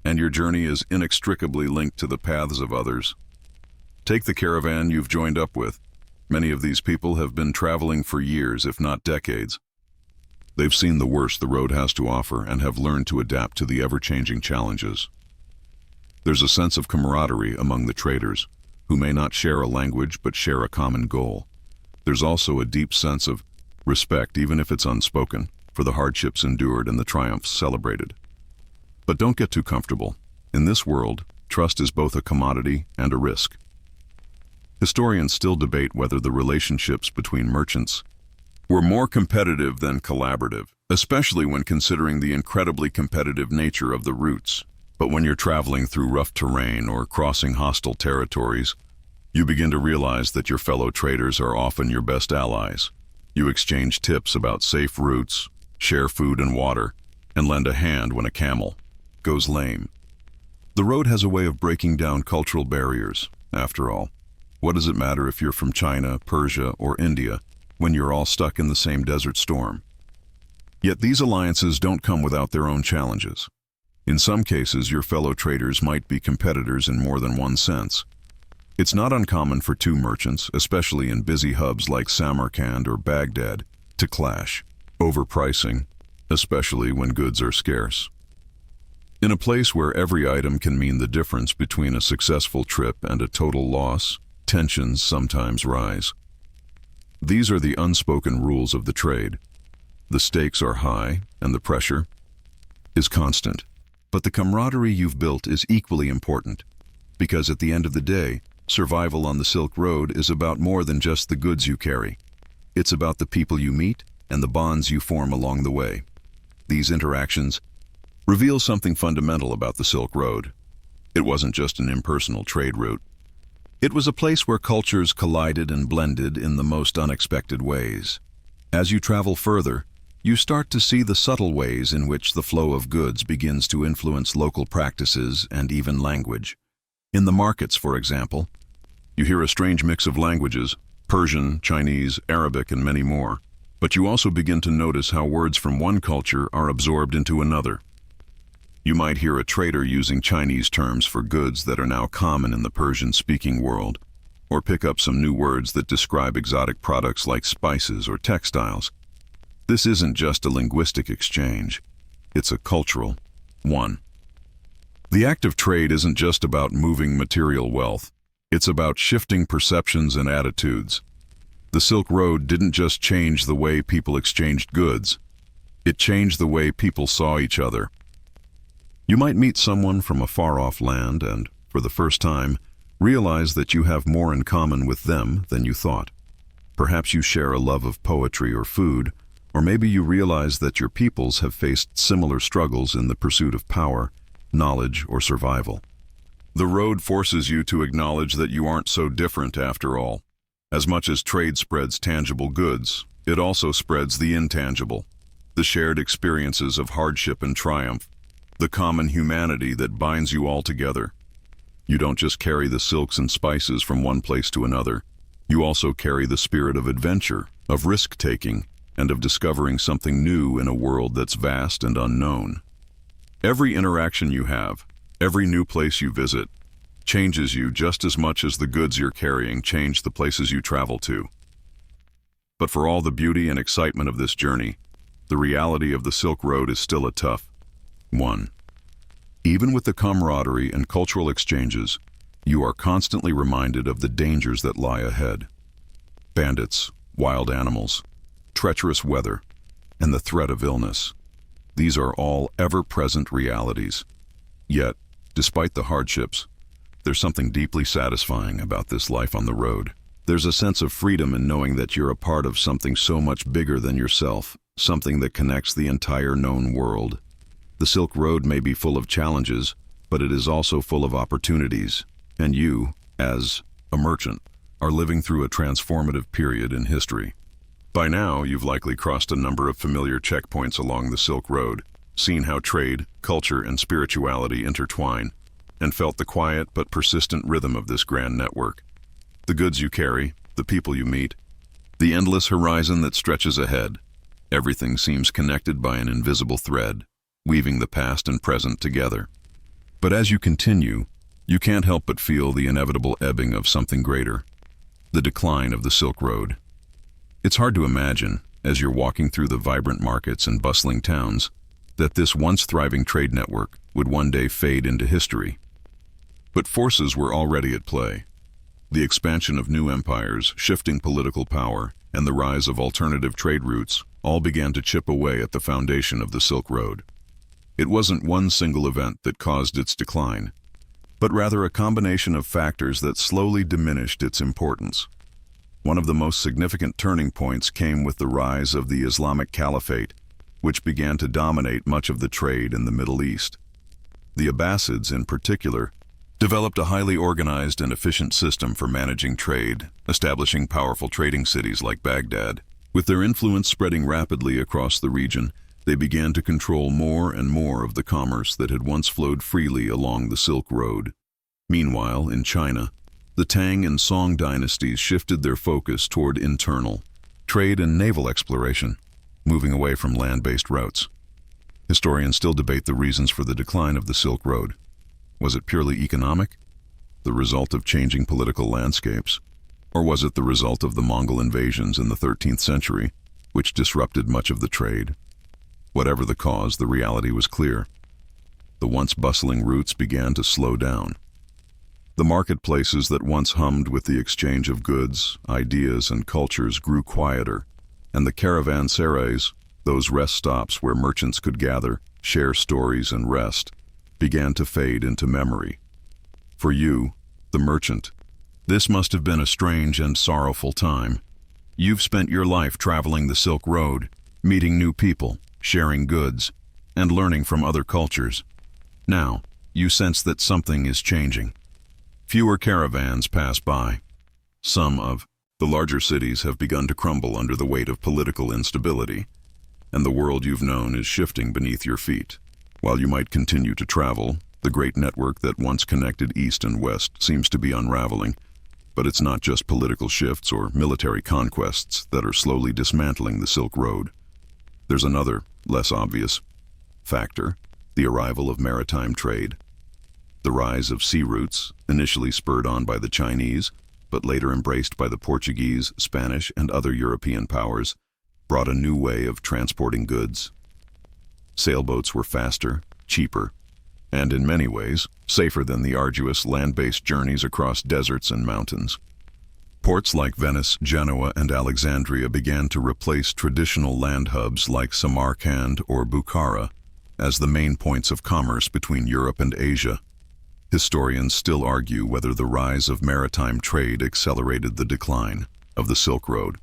and your journey is inextricably linked to the paths of others. Take the caravan you've joined up with. Many of these people have been traveling for years, if not decades. They've seen the worst the road has to offer and have learned to adapt to the ever-changing challenges. There's a sense of camaraderie among the traders, who may not share a language but share a common goal. There's also a deep sense of respect, even if it's unspoken, for the hardships endured and the triumphs celebrated. But don't get too comfortable. In this world, trust is both a commodity and a risk. Historians still debate whether the relationships between merchants were more competitive than collaborative, especially when considering the incredibly competitive nature of the routes. But when you're traveling through rough terrain or crossing hostile territories, you begin to realize that your fellow traders are often your best allies. You exchange tips about safe routes, share food and water, and lend a hand when a camel goes lame. The road has a way of breaking down cultural barriers. After all, what does it matter if you're from China, Persia, or India when you're all stuck in the same desert storm? Yet these alliances don't come without their own challenges. In some cases, your fellow traders might be competitors in more than one sense. It's not uncommon for two merchants, especially in busy hubs like Samarkand or Baghdad, to clash over pricing, especially when goods are scarce. In a place where every item can mean the difference between a successful trip and a total loss, tensions sometimes rise. These are the unspoken rules of the trade. The stakes are high, and the pressure is constant. But the camaraderie you've built is equally important, because at the end of the day, survival on the Silk Road is about more than just the goods you carry. It's about the people you meet and the bonds you form along the way. These interactions reveal something fundamental about the Silk Road. It wasn't just an impersonal trade route. It was a place where cultures collided and blended in the most unexpected ways. As you travel further, you start to see the subtle ways in which the flow of goods begins to influence local practices and even language. In the markets, for example, you hear a strange mix of languages: Persian, Chinese, Arabic, and many more. But you also begin to notice how words from one culture are absorbed into another. You might hear a trader using Chinese terms for goods that are now common in the Persian-speaking world, or pick up some new words that describe exotic products like spices or textiles. This isn't just a linguistic exchange, it's a cultural one. The act of trade isn't just about moving material wealth, it's about shifting perceptions and attitudes. The Silk Road didn't just change the way people exchanged goods, it changed the way people saw each other. You might meet someone from a far-off land and, for the first time, realize that you have more in common with them than you thought. Perhaps you share a love of poetry or food, or maybe you realize that your peoples have faced similar struggles in the pursuit of power, knowledge, or survival. The road forces you to acknowledge that you aren't so different after all. As much as trade spreads tangible goods, it also spreads the intangible, the shared experiences of hardship and triumph, the common humanity that binds you all together. You don't just carry the silks and spices from one place to another, you also carry the spirit of adventure, of risk-taking, and of discovering something new in a world that's vast and unknown. Every interaction you have, every new place you visit, changes you just as much as the goods you're carrying change the places you travel to. But for all the beauty and excitement of this journey, the reality of the Silk Road is still a tough one. Even with the camaraderie and cultural exchanges, you are constantly reminded of the dangers that lie ahead. Bandits, wild animals, treacherous weather, and the threat of illness. These are all ever-present realities. Yet, despite the hardships, there's something deeply satisfying about this life on the road. There's a sense of freedom in knowing that you're a part of something so much bigger than yourself, something that connects the entire known world. The Silk Road may be full of challenges, but it is also full of opportunities, and you, as a merchant, are living through a transformative period in history. By now, you've likely crossed a number of familiar checkpoints along the Silk Road, seen how trade, culture, and spirituality intertwine, and felt the quiet but persistent rhythm of this grand network. The goods you carry, the people you meet, the endless horizon that stretches ahead. Everything seems connected by an invisible thread, weaving the past and present together. But as you continue, you can't help but feel the inevitable ebbing of something greater, the decline of the Silk Road. It's hard to imagine, as you're walking through the vibrant markets and bustling towns, that this once thriving trade network would one day fade into history. But forces were already at play. The expansion of new empires, shifting political power, and the rise of alternative trade routes all began to chip away at the foundation of the Silk Road. It wasn't one single event that caused its decline, but rather a combination of factors that slowly diminished its importance. One of the most significant turning points came with the rise of the Islamic Caliphate, which began to dominate much of the trade in the Middle East. The Abbasids, in particular, developed a highly organized and efficient system for managing trade, establishing powerful trading cities like Baghdad. With their influence spreading rapidly across the region, they began to control more and more of the commerce that had once flowed freely along the Silk Road. Meanwhile, in China, the Tang and Song dynasties shifted their focus toward internal trade and naval exploration, moving away from land-based routes. Historians still debate the reasons for the decline of the Silk Road. Was it purely economic, the result of changing political landscapes, or was it the result of the Mongol invasions in the 13th century, which disrupted much of the trade? Whatever the cause, the reality was clear. The once bustling routes began to slow down. The marketplaces that once hummed with the exchange of goods, ideas, and cultures grew quieter, and the caravanserais, those rest stops where merchants could gather, share stories, and rest, began to fade into memory. For you, the merchant, this must have been a strange and sorrowful time. You've spent your life traveling the Silk Road, meeting new people, sharing goods, and learning from other cultures. Now, you sense that something is changing. Fewer caravans pass by. Some of the larger cities have begun to crumble under the weight of political instability, and the world you've known is shifting beneath your feet. While you might continue to travel, the great network that once connected East and West seems to be unraveling. But it's not just political shifts or military conquests that are slowly dismantling the Silk Road. There's another, less obvious, factor: the arrival of maritime trade. The rise of sea routes, initially spurred on by the Chinese, but later embraced by the Portuguese, Spanish, and other European powers, brought a new way of transporting goods. Sailboats were faster, cheaper, and in many ways, safer than the arduous land-based journeys across deserts and mountains. Ports like Venice, Genoa, and Alexandria began to replace traditional land hubs like Samarkand or Bukhara as the main points of commerce between Europe and Asia. Historians still argue whether the rise of maritime trade accelerated the decline of the Silk Road,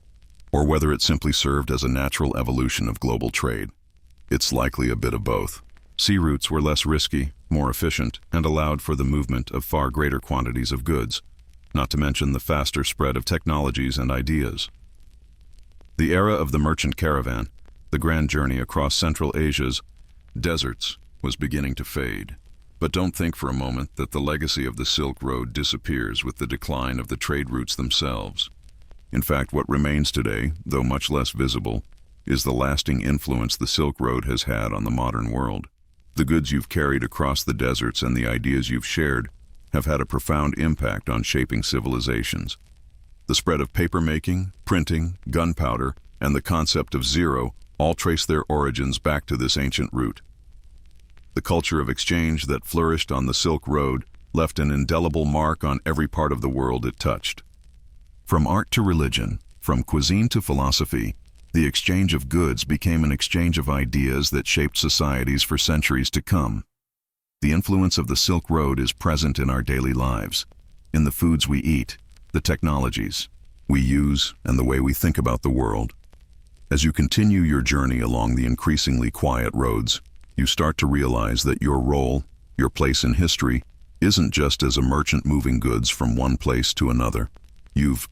or whether it simply served as a natural evolution of global trade. It's likely a bit of both. Sea routes were less risky, more efficient, and allowed for the movement of far greater quantities of goods, not to mention the faster spread of technologies and ideas. The era of the merchant caravan, the grand journey across Central Asia's deserts, was beginning to fade. But don't think for a moment that the legacy of the Silk Road disappears with the decline of the trade routes themselves. In fact, what remains today, though much less visible, is the lasting influence the Silk Road has had on the modern world. The goods you've carried across the deserts and the ideas you've shared have had a profound impact on shaping civilizations. The spread of papermaking, printing, gunpowder, and the concept of zero all trace their origins back to this ancient route. The culture of exchange that flourished on the Silk Road left an indelible mark on every part of the world it touched. From art to religion, from cuisine to philosophy, the exchange of goods became an exchange of ideas that shaped societies for centuries to come. The influence of the Silk Road is present in our daily lives, in the foods we eat, the technologies we use, and the way we think about the world. As you continue your journey along the increasingly quiet roads, you start to realize that your role, your place in history, isn't just as a merchant moving goods from one place to another. You've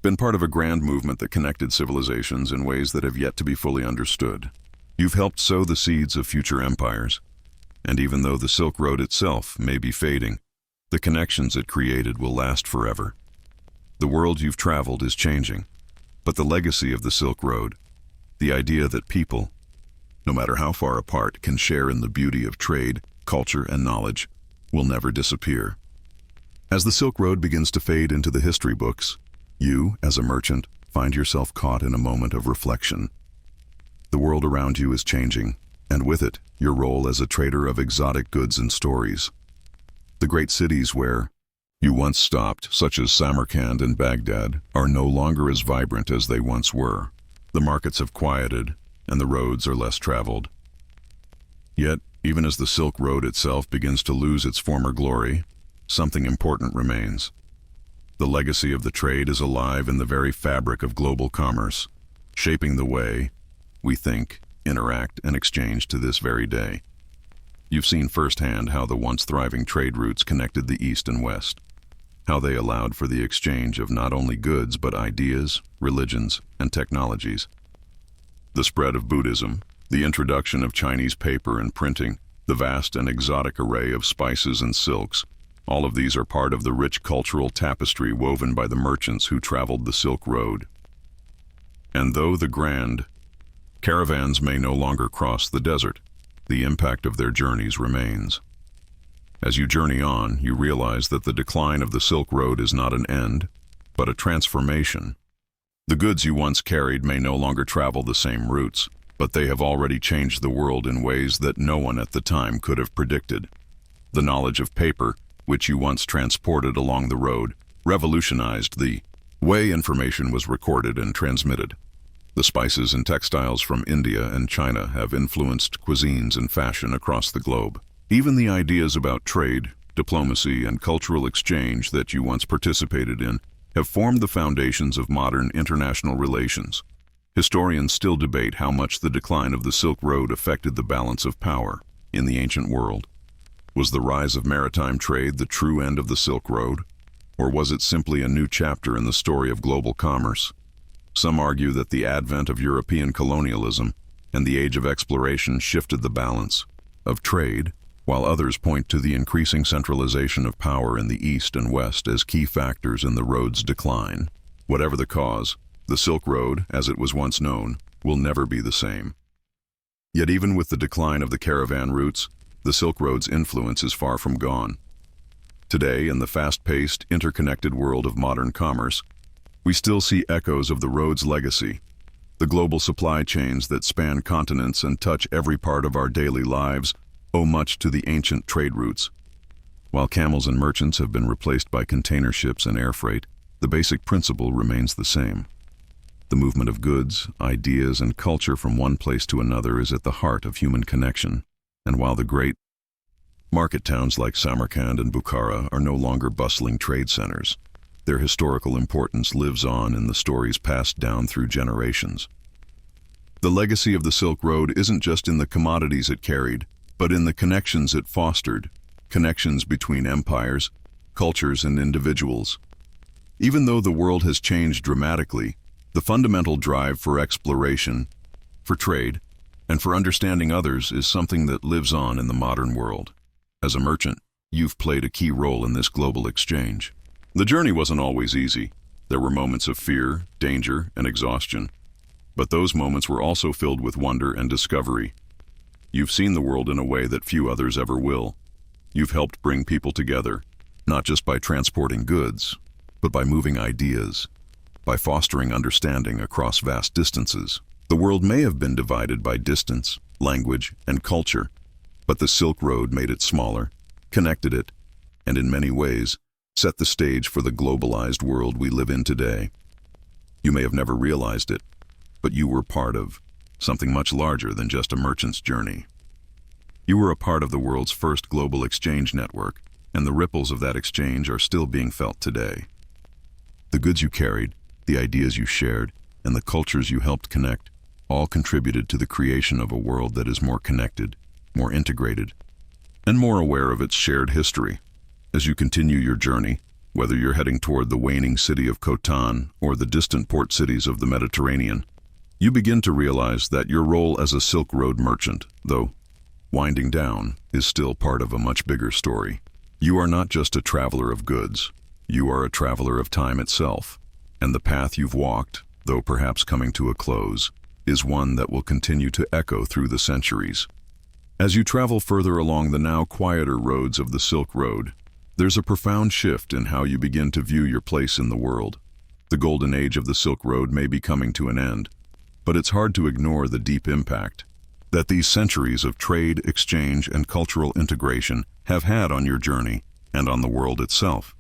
been part of a grand movement that connected civilizations in ways that have yet to be fully understood. You've helped sow the seeds of future empires. And even though the Silk Road itself may be fading, the connections it created will last forever. The world you've traveled is changing, but the legacy of the Silk Road, the idea that people, no matter how far apart, can share in the beauty of trade, culture, and knowledge, will never disappear. As the Silk Road begins to fade into the history books, you, as a merchant, find yourself caught in a moment of reflection. The world around you is changing, and with it, your role as a trader of exotic goods and stories. The great cities where you once stopped, such as Samarkand and Baghdad, are no longer as vibrant as they once were. The markets have quieted, and the roads are less traveled. Yet, even as the Silk Road itself begins to lose its former glory, something important remains. The legacy of the trade is alive in the very fabric of global commerce, shaping the way we think, interact, and exchange to this very day. You've seen firsthand how the once thriving trade routes connected the East and West, how they allowed for the exchange of not only goods but ideas, religions, and technologies. The spread of Buddhism, the introduction of Chinese paper and printing, the vast and exotic array of spices and silks, all of these are part of the rich cultural tapestry woven by the merchants who traveled the Silk Road. And though the grand caravans may no longer cross the desert, the impact of their journeys remains. As you journey on, you realize that the decline of the Silk Road is not an end, but a transformation. The goods you once carried may no longer travel the same routes, but they have already changed the world in ways that no one at the time could have predicted. The knowledge of paper, which you once transported along the road, revolutionized the way information was recorded and transmitted. The spices and textiles from India and China have influenced cuisines and fashion across the globe. Even the ideas about trade, diplomacy, and cultural exchange that you once participated in have formed the foundations of modern international relations. Historians still debate how much the decline of the Silk Road affected the balance of power in the ancient world. Was the rise of maritime trade the true end of the Silk Road, or was it simply a new chapter in the story of global commerce? Some argue that the advent of European colonialism and the age of exploration shifted the balance of trade, while others point to the increasing centralization of power in the East and West as key factors in the road's decline. Whatever the cause, the Silk Road, as it was once known, will never be the same. Yet even with the decline of the caravan routes, the Silk Road's influence is far from gone. Today, in the fast-paced, interconnected world of modern commerce, we still see echoes of the road's legacy. The global supply chains that span continents and touch every part of our daily lives owe much to the ancient trade routes. While camels and merchants have been replaced by container ships and air freight, the basic principle remains the same. The movement of goods, ideas, and culture from one place to another is at the heart of human connection. And while the great market towns like Samarkand and Bukhara are no longer bustling trade centers, their historical importance lives on in the stories passed down through generations. The legacy of the Silk Road isn't just in the commodities it carried, but in the connections it fostered, connections between empires, cultures, and individuals. Even though the world has changed dramatically, the fundamental drive for exploration, for trade, and for understanding others is something that lives on in the modern world. As a merchant, you've played a key role in this global exchange. The journey wasn't always easy. There were moments of fear, danger, and exhaustion. But those moments were also filled with wonder and discovery. You've seen the world in a way that few others ever will. You've helped bring people together, not just by transporting goods, but by moving ideas, by fostering understanding across vast distances. The world may have been divided by distance, language, and culture, but the Silk Road made it smaller, connected it, and in many ways, set the stage for the globalized world we live in today. You may have never realized it, but you were part of something much larger than just a merchant's journey. You were a part of the world's first global exchange network, and the ripples of that exchange are still being felt today. The goods you carried, the ideas you shared, and the cultures you helped connect all contributed to the creation of a world that is more connected, more integrated, and more aware of its shared history. As you continue your journey, whether you're heading toward the waning city of Khotan or the distant port cities of the Mediterranean, you begin to realize that your role as a Silk Road merchant, though winding down, is still part of a much bigger story. You are not just a traveler of goods, you are a traveler of time itself. And the path you've walked, though perhaps coming to a close, is one that will continue to echo through the centuries. As you travel further along the now quieter roads of the Silk Road, there's a profound shift in how you begin to view your place in the world. The golden age of the Silk Road may be coming to an end, but it's hard to ignore the deep impact that these centuries of trade, exchange, and cultural integration have had on your journey and on the world itself.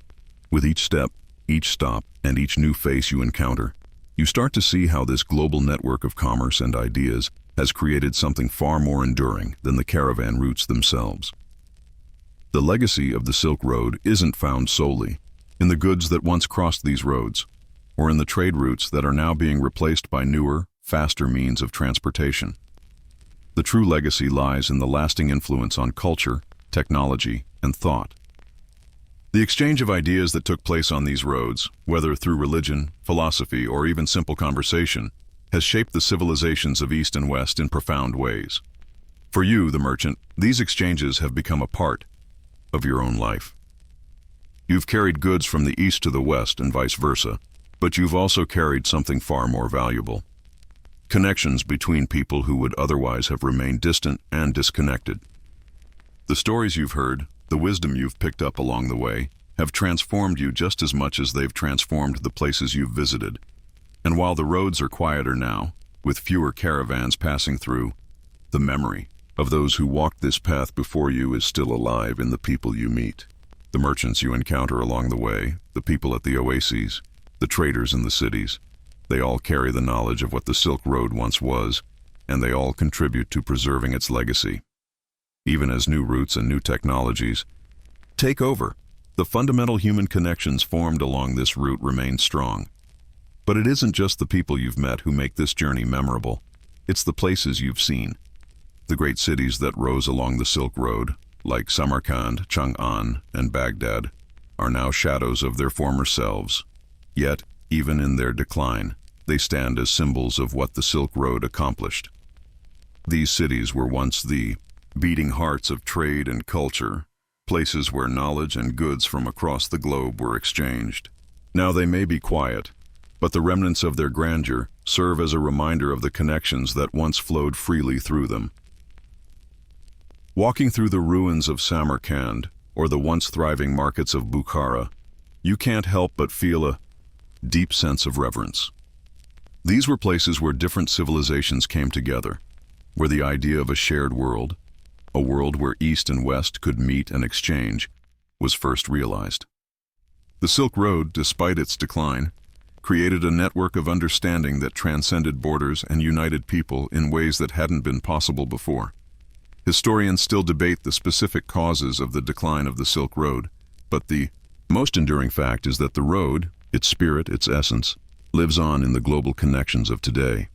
With each step, each stop, and each new face you encounter, you start to see how this global network of commerce and ideas has created something far more enduring than the caravan routes themselves. The legacy of the Silk Road isn't found solely in the goods that once crossed these roads, or in the trade routes that are now being replaced by newer, faster means of transportation. The true legacy lies in the lasting influence on culture, technology, and thought. The exchange of ideas that took place on these roads, whether through religion, philosophy, or even simple conversation, has shaped the civilizations of East and West in profound ways. For you, the merchant, these exchanges have become a part of your own life. You've carried goods from the East to the West and vice versa, but you've also carried something far more valuable: connections between people who would otherwise have remained distant and disconnected. The stories you've heard, the wisdom you've picked up along the way, have transformed you just as much as they've transformed the places you've visited. And while the roads are quieter now, with fewer caravans passing through, the memory of those who walked this path before you is still alive in the people you meet. The merchants you encounter along the way, the people at the oases, the traders in the cities, they all carry the knowledge of what the Silk Road once was, and they all contribute to preserving its legacy. Even as new routes and new technologies take over, the fundamental human connections formed along this route remain strong. But it isn't just the people you've met who make this journey memorable. It's the places you've seen. The great cities that rose along the Silk Road, like Samarkand, Chang'an, and Baghdad, are now shadows of their former selves. Yet, even in their decline, they stand as symbols of what the Silk Road accomplished. These cities were once the beating hearts of trade and culture, places where knowledge and goods from across the globe were exchanged. Now they may be quiet, but the remnants of their grandeur serve as a reminder of the connections that once flowed freely through them. Walking through the ruins of Samarkand, or the once thriving markets of Bukhara, you can't help but feel a deep sense of reverence. These were places where different civilizations came together, where the idea of a shared world, a world where East and West could meet and exchange, was first realized. The Silk Road, despite its decline, created a network of understanding that transcended borders and united people in ways that hadn't been possible before. Historians still debate the specific causes of the decline of the Silk Road, but the most enduring fact is that the road, its spirit, its essence, lives on in the global connections of today.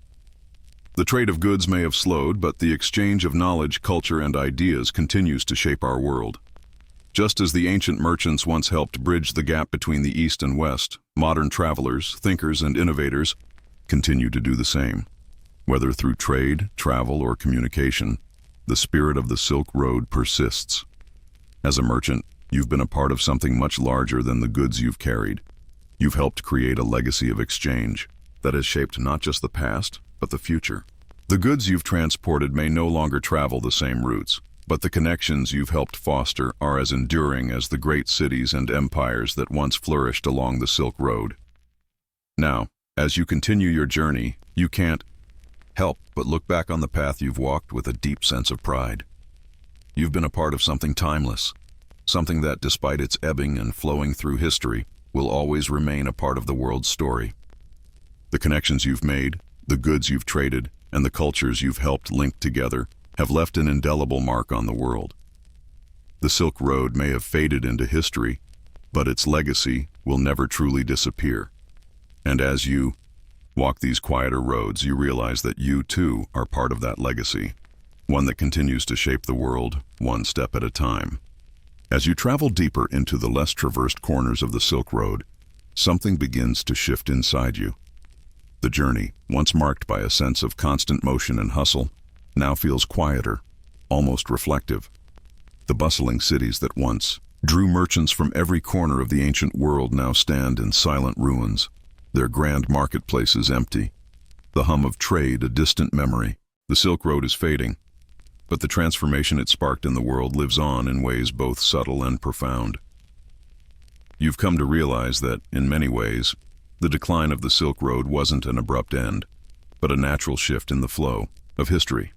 The trade of goods may have slowed, but the exchange of knowledge, culture, and ideas continues to shape our world. Just as the ancient merchants once helped bridge the gap between the East and West, modern travelers, thinkers, and innovators continue to do the same. Whether through trade, travel, or communication, the spirit of the Silk Road persists. As a merchant, you've been a part of something much larger than the goods you've carried. You've helped create a legacy of exchange that has shaped not just the past, but the future. The goods you've transported may no longer travel the same routes, but the connections you've helped foster are as enduring as the great cities and empires that once flourished along the Silk Road. Now, as you continue your journey, you can't help but look back on the path you've walked with a deep sense of pride. You've been a part of something timeless, something that, despite its ebbing and flowing through history, will always remain a part of the world's story. The connections you've made, the goods you've traded, and the cultures you've helped link together have left an indelible mark on the world. The Silk Road may have faded into history, but its legacy will never truly disappear. And as you walk these quieter roads, you realize that you, too, are part of that legacy, one that continues to shape the world one step at a time. As you travel deeper into the less traversed corners of the Silk Road, something begins to shift inside you. The journey, once marked by a sense of constant motion and hustle, now feels quieter, almost reflective. The bustling cities that once drew merchants from every corner of the ancient world now stand in silent ruins, their grand marketplaces empty, the hum of trade a distant memory. The Silk Road is fading, but the transformation it sparked in the world lives on in ways both subtle and profound. You've come to realize that, in many ways, the decline of the Silk Road wasn't an abrupt end, but a natural shift in the flow of history.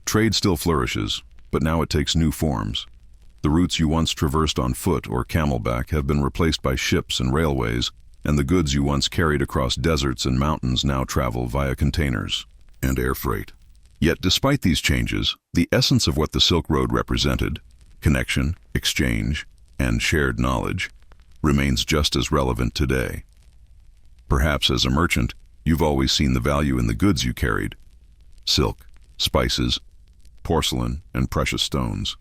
Trade still flourishes, but now it takes new forms. The routes you once traversed on foot or camelback have been replaced by ships and railways, and the goods you once carried across deserts and mountains now travel via containers and air freight. Yet despite these changes, the essence of what the Silk Road represented, connection, exchange, and shared knowledge, remains just as relevant today. Perhaps as a merchant, you've always seen the value in the goods you carried: silk, spices, porcelain, and precious stones.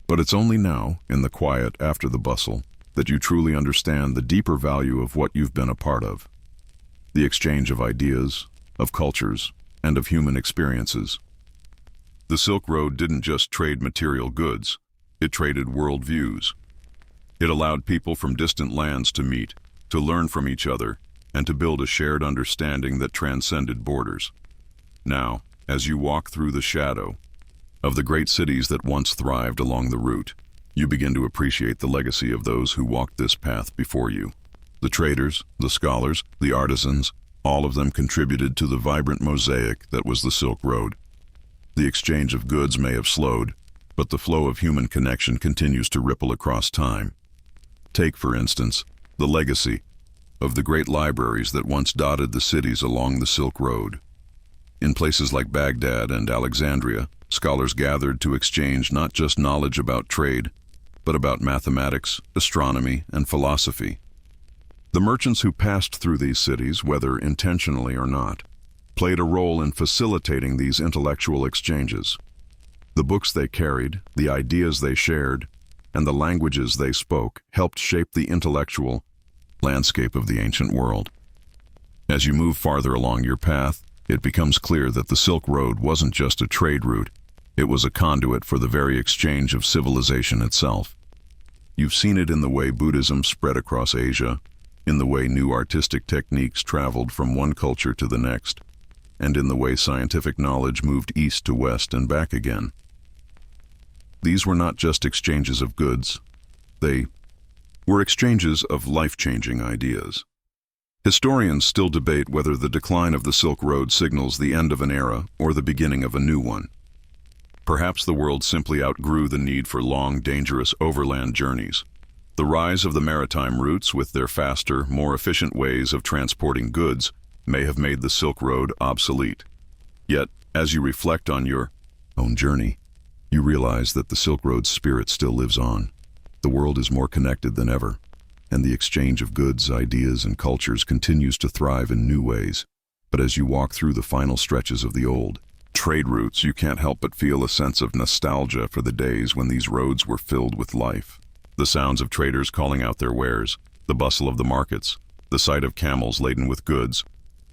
But it's only now, in the quiet after the bustle, that you truly understand the deeper value of what you've been a part of. The exchange of ideas, of cultures, and of human experiences. The Silk Road didn't just trade material goods, it traded worldviews. It allowed people from distant lands to meet, to learn from each other, and to build a shared understanding that transcended borders. Now, as you walk through the shadow of the great cities that once thrived along the route, you begin to appreciate the legacy of those who walked this path before you. The traders, the scholars, the artisans, all of them contributed to the vibrant mosaic that was the Silk Road. The exchange of goods may have slowed, but the flow of human connection continues to ripple across time. Take, for instance, the legacy of the great libraries that once dotted the cities along the Silk Road. In places like Baghdad and Alexandria, scholars gathered to exchange not just knowledge about trade, but about mathematics, astronomy, and philosophy. The merchants who passed through these cities, whether intentionally or not, played a role in facilitating these intellectual exchanges. The books they carried, the ideas they shared, and the languages they spoke helped shape the intellectual landscape of the ancient world. As you move farther along your path, it becomes clear that the Silk Road wasn't just a trade route, it was a conduit for the very exchange of civilization itself. You've seen it in the way Buddhism spread across Asia, in the way new artistic techniques traveled from one culture to the next, and in the way scientific knowledge moved east to west and back again. These were not just exchanges of goods, they were exchanges of life-changing ideas. Historians still debate whether the decline of the Silk Road signals the end of an era or the beginning of a new one. Perhaps the world simply outgrew the need for long, dangerous overland journeys. The rise of the maritime routes, with their faster, more efficient ways of transporting goods, may have made the Silk Road obsolete. Yet, as you reflect on your own journey, you realize that the Silk Road's spirit still lives on. The world is more connected than ever, and the exchange of goods, ideas, and cultures continues to thrive in new ways. But as you walk through the final stretches of the old trade routes, you can't help but feel a sense of nostalgia for the days when these roads were filled with life. The sounds of traders calling out their wares, the bustle of the markets, the sight of camels laden with goods.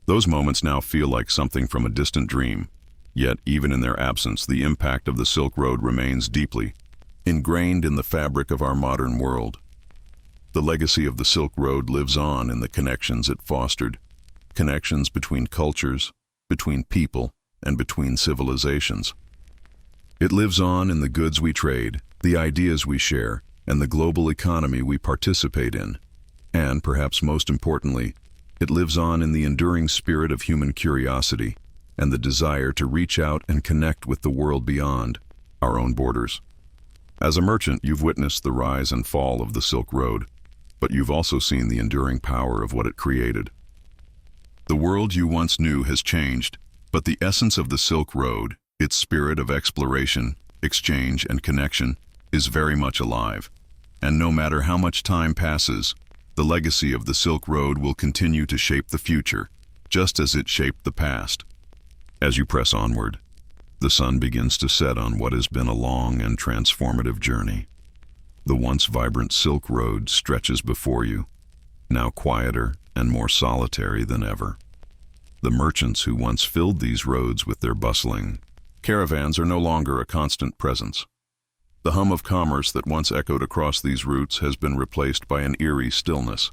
Those moments now feel like something from a distant dream. Yet, even in their absence, the impact of the Silk Road remains deeply ingrained in the fabric of our modern world. The legacy of the Silk Road lives on in the connections it fostered, connections between cultures, between people, and between civilizations. It lives on in the goods we trade, the ideas we share, and the global economy we participate in. And, perhaps most importantly, it lives on in the enduring spirit of human curiosity and the desire to reach out and connect with the world beyond our own borders. As a merchant, you've witnessed the rise and fall of the Silk Road, but you've also seen the enduring power of what it created. The world you once knew has changed, but the essence of the Silk Road, its spirit of exploration, exchange, and connection, is very much alive. And no matter how much time passes, the legacy of the Silk Road will continue to shape the future, just as it shaped the past. As you press onward, the sun begins to set on what has been a long and transformative journey. The once vibrant Silk Road stretches before you, now quieter and more solitary than ever. The merchants who once filled these roads with their bustling caravans are no longer a constant presence. The hum of commerce that once echoed across these routes has been replaced by an eerie stillness.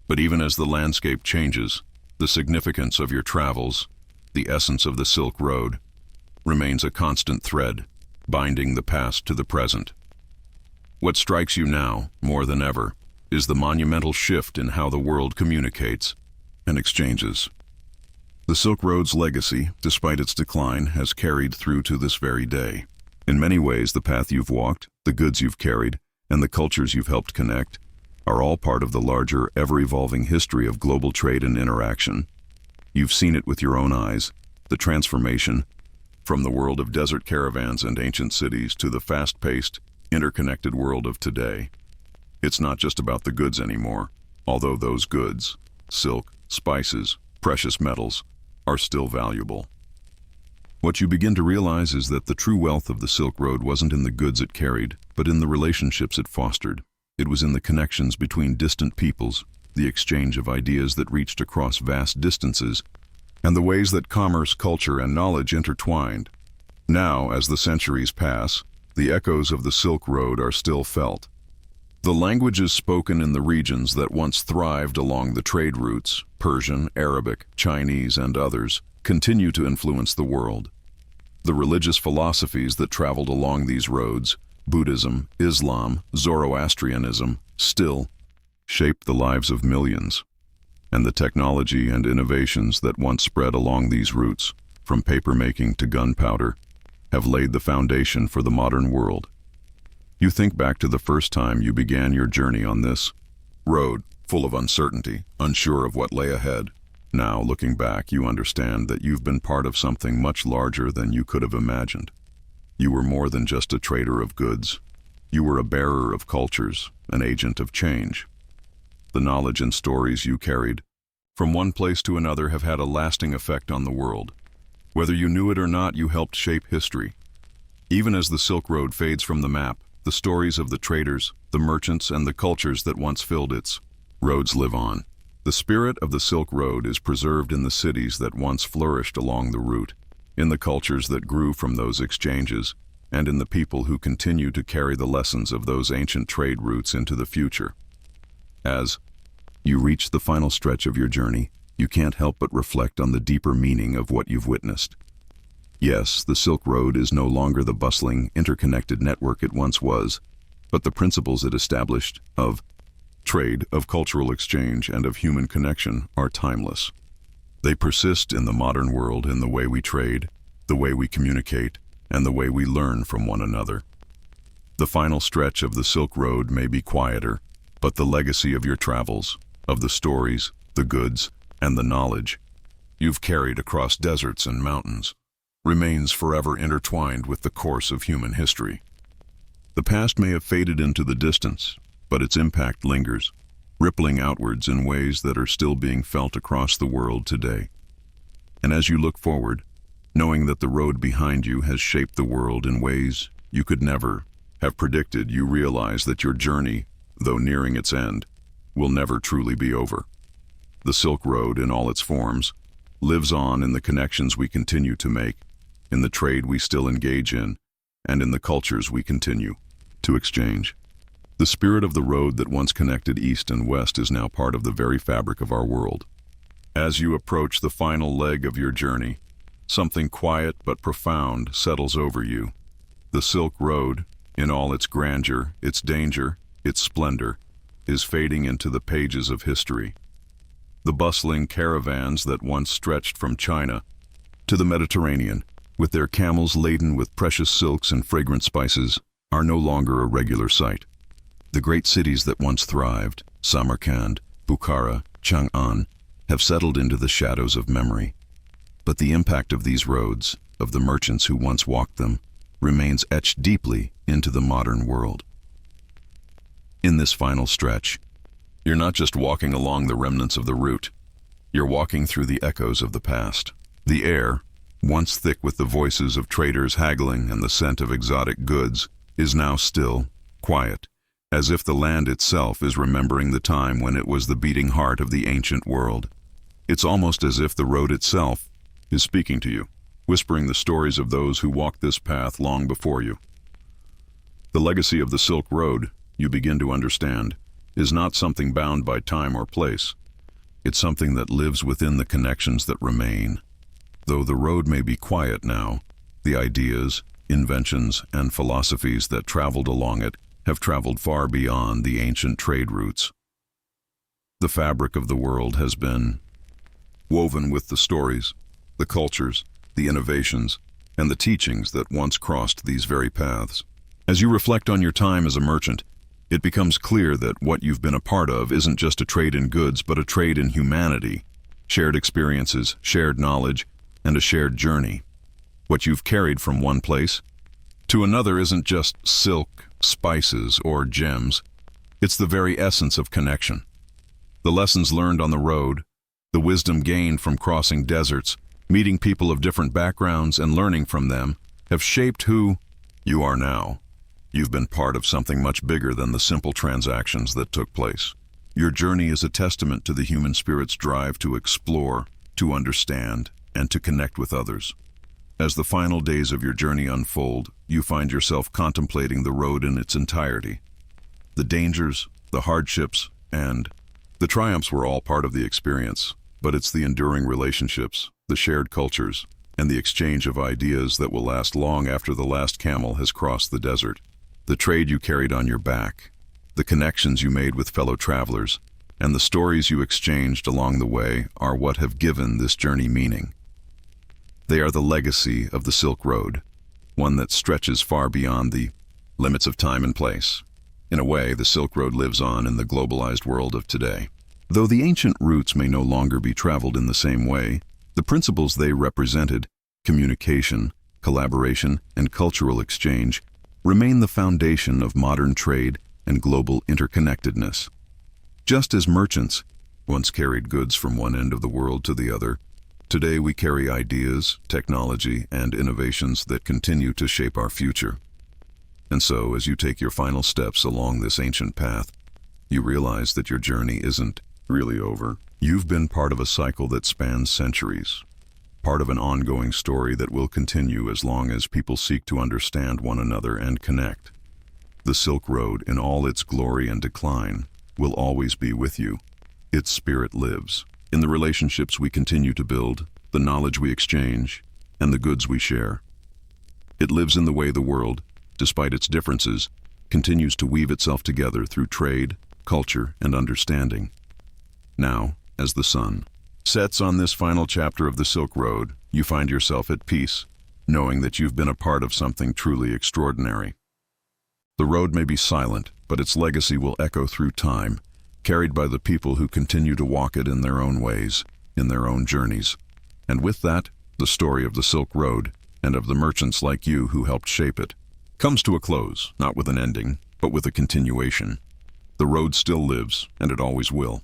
But even as the landscape changes, the significance of your travels, the essence of the Silk Road, remains a constant thread, binding the past to the present. What strikes you now, more than ever, is the monumental shift in how the world communicates and exchanges. The Silk Road's legacy, despite its decline, has carried through to this very day. In many ways, the path you've walked, the goods you've carried, and the cultures you've helped connect are all part of the larger, ever-evolving history of global trade and interaction. You've seen it with your own eyes, the transformation from the world of desert caravans and ancient cities to the fast-paced, interconnected world of today. It's not just about the goods anymore, although those goods, silk, spices, precious metals, are still valuable. What you begin to realize is that the true wealth of the Silk Road wasn't in the goods it carried, but in the relationships it fostered. It was in the connections between distant peoples, the exchange of ideas that reached across vast distances, and the ways that commerce, culture, and knowledge intertwined. Now, as the centuries pass, the echoes of the Silk Road are still felt. The languages spoken in the regions that once thrived along the trade routes, Persian, Arabic, Chinese, and others, continue to influence the world. The religious philosophies that traveled along these roads, Buddhism, Islam, Zoroastrianism, still shape the lives of millions. And the technology and innovations that once spread along these routes, from paper making to gunpowder, have laid the foundation for the modern world. You think back to the first time you began your journey on this road, full of uncertainty, unsure of what lay ahead. Now, looking back, you understand that you've been part of something much larger than you could have imagined. You were more than just a trader of goods. You were a bearer of cultures, an agent of change. The knowledge and stories you carried from one place to another have had a lasting effect on the world. Whether you knew it or not, you helped shape history. Even as the Silk Road fades from the map, the stories of the traders, the merchants, and the cultures that once filled its roads live on. The spirit of the Silk Road is preserved in the cities that once flourished along the route, in the cultures that grew from those exchanges, and in the people who continue to carry the lessons of those ancient trade routes into the future. As you reach the final stretch of your journey, you can't help but reflect on the deeper meaning of what you've witnessed. Yes, the Silk Road is no longer the bustling, interconnected network it once was, but the principles it established of trade, of cultural exchange, and of human connection are timeless. They persist in the modern world in the way we trade, the way we communicate, and the way we learn from one another. The final stretch of the Silk Road may be quieter, but the legacy of your travels, of the stories, the goods, and the knowledge you've carried across deserts and mountains, remains forever intertwined with the course of human history. The past may have faded into the distance, but its impact lingers, rippling outwards in ways that are still being felt across the world today. And as you look forward, knowing that the road behind you has shaped the world in ways you could never have predicted, you realize that your journey, though nearing its end, will never truly be over. The Silk Road, in all its forms, lives on in the connections we continue to make, in the trade we still engage in, and in the cultures we continue to exchange. The spirit of the road that once connected East and West is now part of the very fabric of our world. As you approach the final leg of your journey, something quiet but profound settles over you. The Silk Road, in all its grandeur, its danger, its splendor, is fading into the pages of history. The bustling caravans that once stretched from China to the Mediterranean, with their camels laden with precious silks and fragrant spices, are no longer a regular sight. The great cities that once thrived, Samarkand, Bukhara, Chang'an, have settled into the shadows of memory. But the impact of these roads, of the merchants who once walked them, remains etched deeply into the modern world. In this final stretch, you're not just walking along the remnants of the route, you're walking through the echoes of the past. The air, once thick with the voices of traders haggling and the scent of exotic goods, is now still, quiet, as if the land itself is remembering the time when it was the beating heart of the ancient world. It's almost as if the road itself is speaking to you, whispering the stories of those who walked this path long before you. The legacy of the Silk Road, you begin to understand, is not something bound by time or place. It's something that lives within the connections that remain. Though the road may be quiet now, the ideas, inventions, and philosophies that traveled along it have traveled far beyond the ancient trade routes. The fabric of the world has been woven with the stories, the cultures, the innovations, and the teachings that once crossed these very paths. As you reflect on your time as a merchant, it becomes clear that what you've been a part of isn't just a trade in goods, but a trade in humanity, shared experiences, shared knowledge, and a shared journey. What you've carried from one place to another isn't just silk, spices, or gems. It's the very essence of connection. The lessons learned on the road, the wisdom gained from crossing deserts, meeting people of different backgrounds and learning from them, have shaped who you are now. You've been part of something much bigger than the simple transactions that took place. Your journey is a testament to the human spirit's drive to explore, to understand, and to connect with others. As the final days of your journey unfold, you find yourself contemplating the road in its entirety. The dangers, the hardships, and the triumphs were all part of the experience, but it's the enduring relationships, the shared cultures, and the exchange of ideas that will last long after the last camel has crossed the desert. The trade you carried on your back, the connections you made with fellow travelers, and the stories you exchanged along the way are what have given this journey meaning. They are the legacy of the Silk Road, one that stretches far beyond the limits of time and place. In a way, the Silk Road lives on in the globalized world of today. Though the ancient routes may no longer be traveled in the same way, the principles they represented, communication, collaboration, and cultural exchange, remain the foundation of modern trade and global interconnectedness. Just as merchants once carried goods from one end of the world to the other, today we carry ideas, technology, and innovations that continue to shape our future. And so, as you take your final steps along this ancient path, you realize that your journey isn't really over. You've been part of a cycle that spans centuries, part of an ongoing story that will continue as long as people seek to understand one another and connect. The Silk Road, in all its glory and decline, will always be with you. Its spirit lives in the relationships we continue to build, the knowledge we exchange, and the goods we share. It lives in the way the world, despite its differences, continues to weave itself together through trade, culture, and understanding. Now, as the sun sets on this final chapter of the Silk Road, you find yourself at peace, knowing that you've been a part of something truly extraordinary. The road may be silent, but its legacy will echo through time, carried by the people who continue to walk it in their own ways, in their own journeys. And with that, the story of the Silk Road, and of the merchants like you who helped shape it, comes to a close, not with an ending, but with a continuation. The road still lives, and it always will.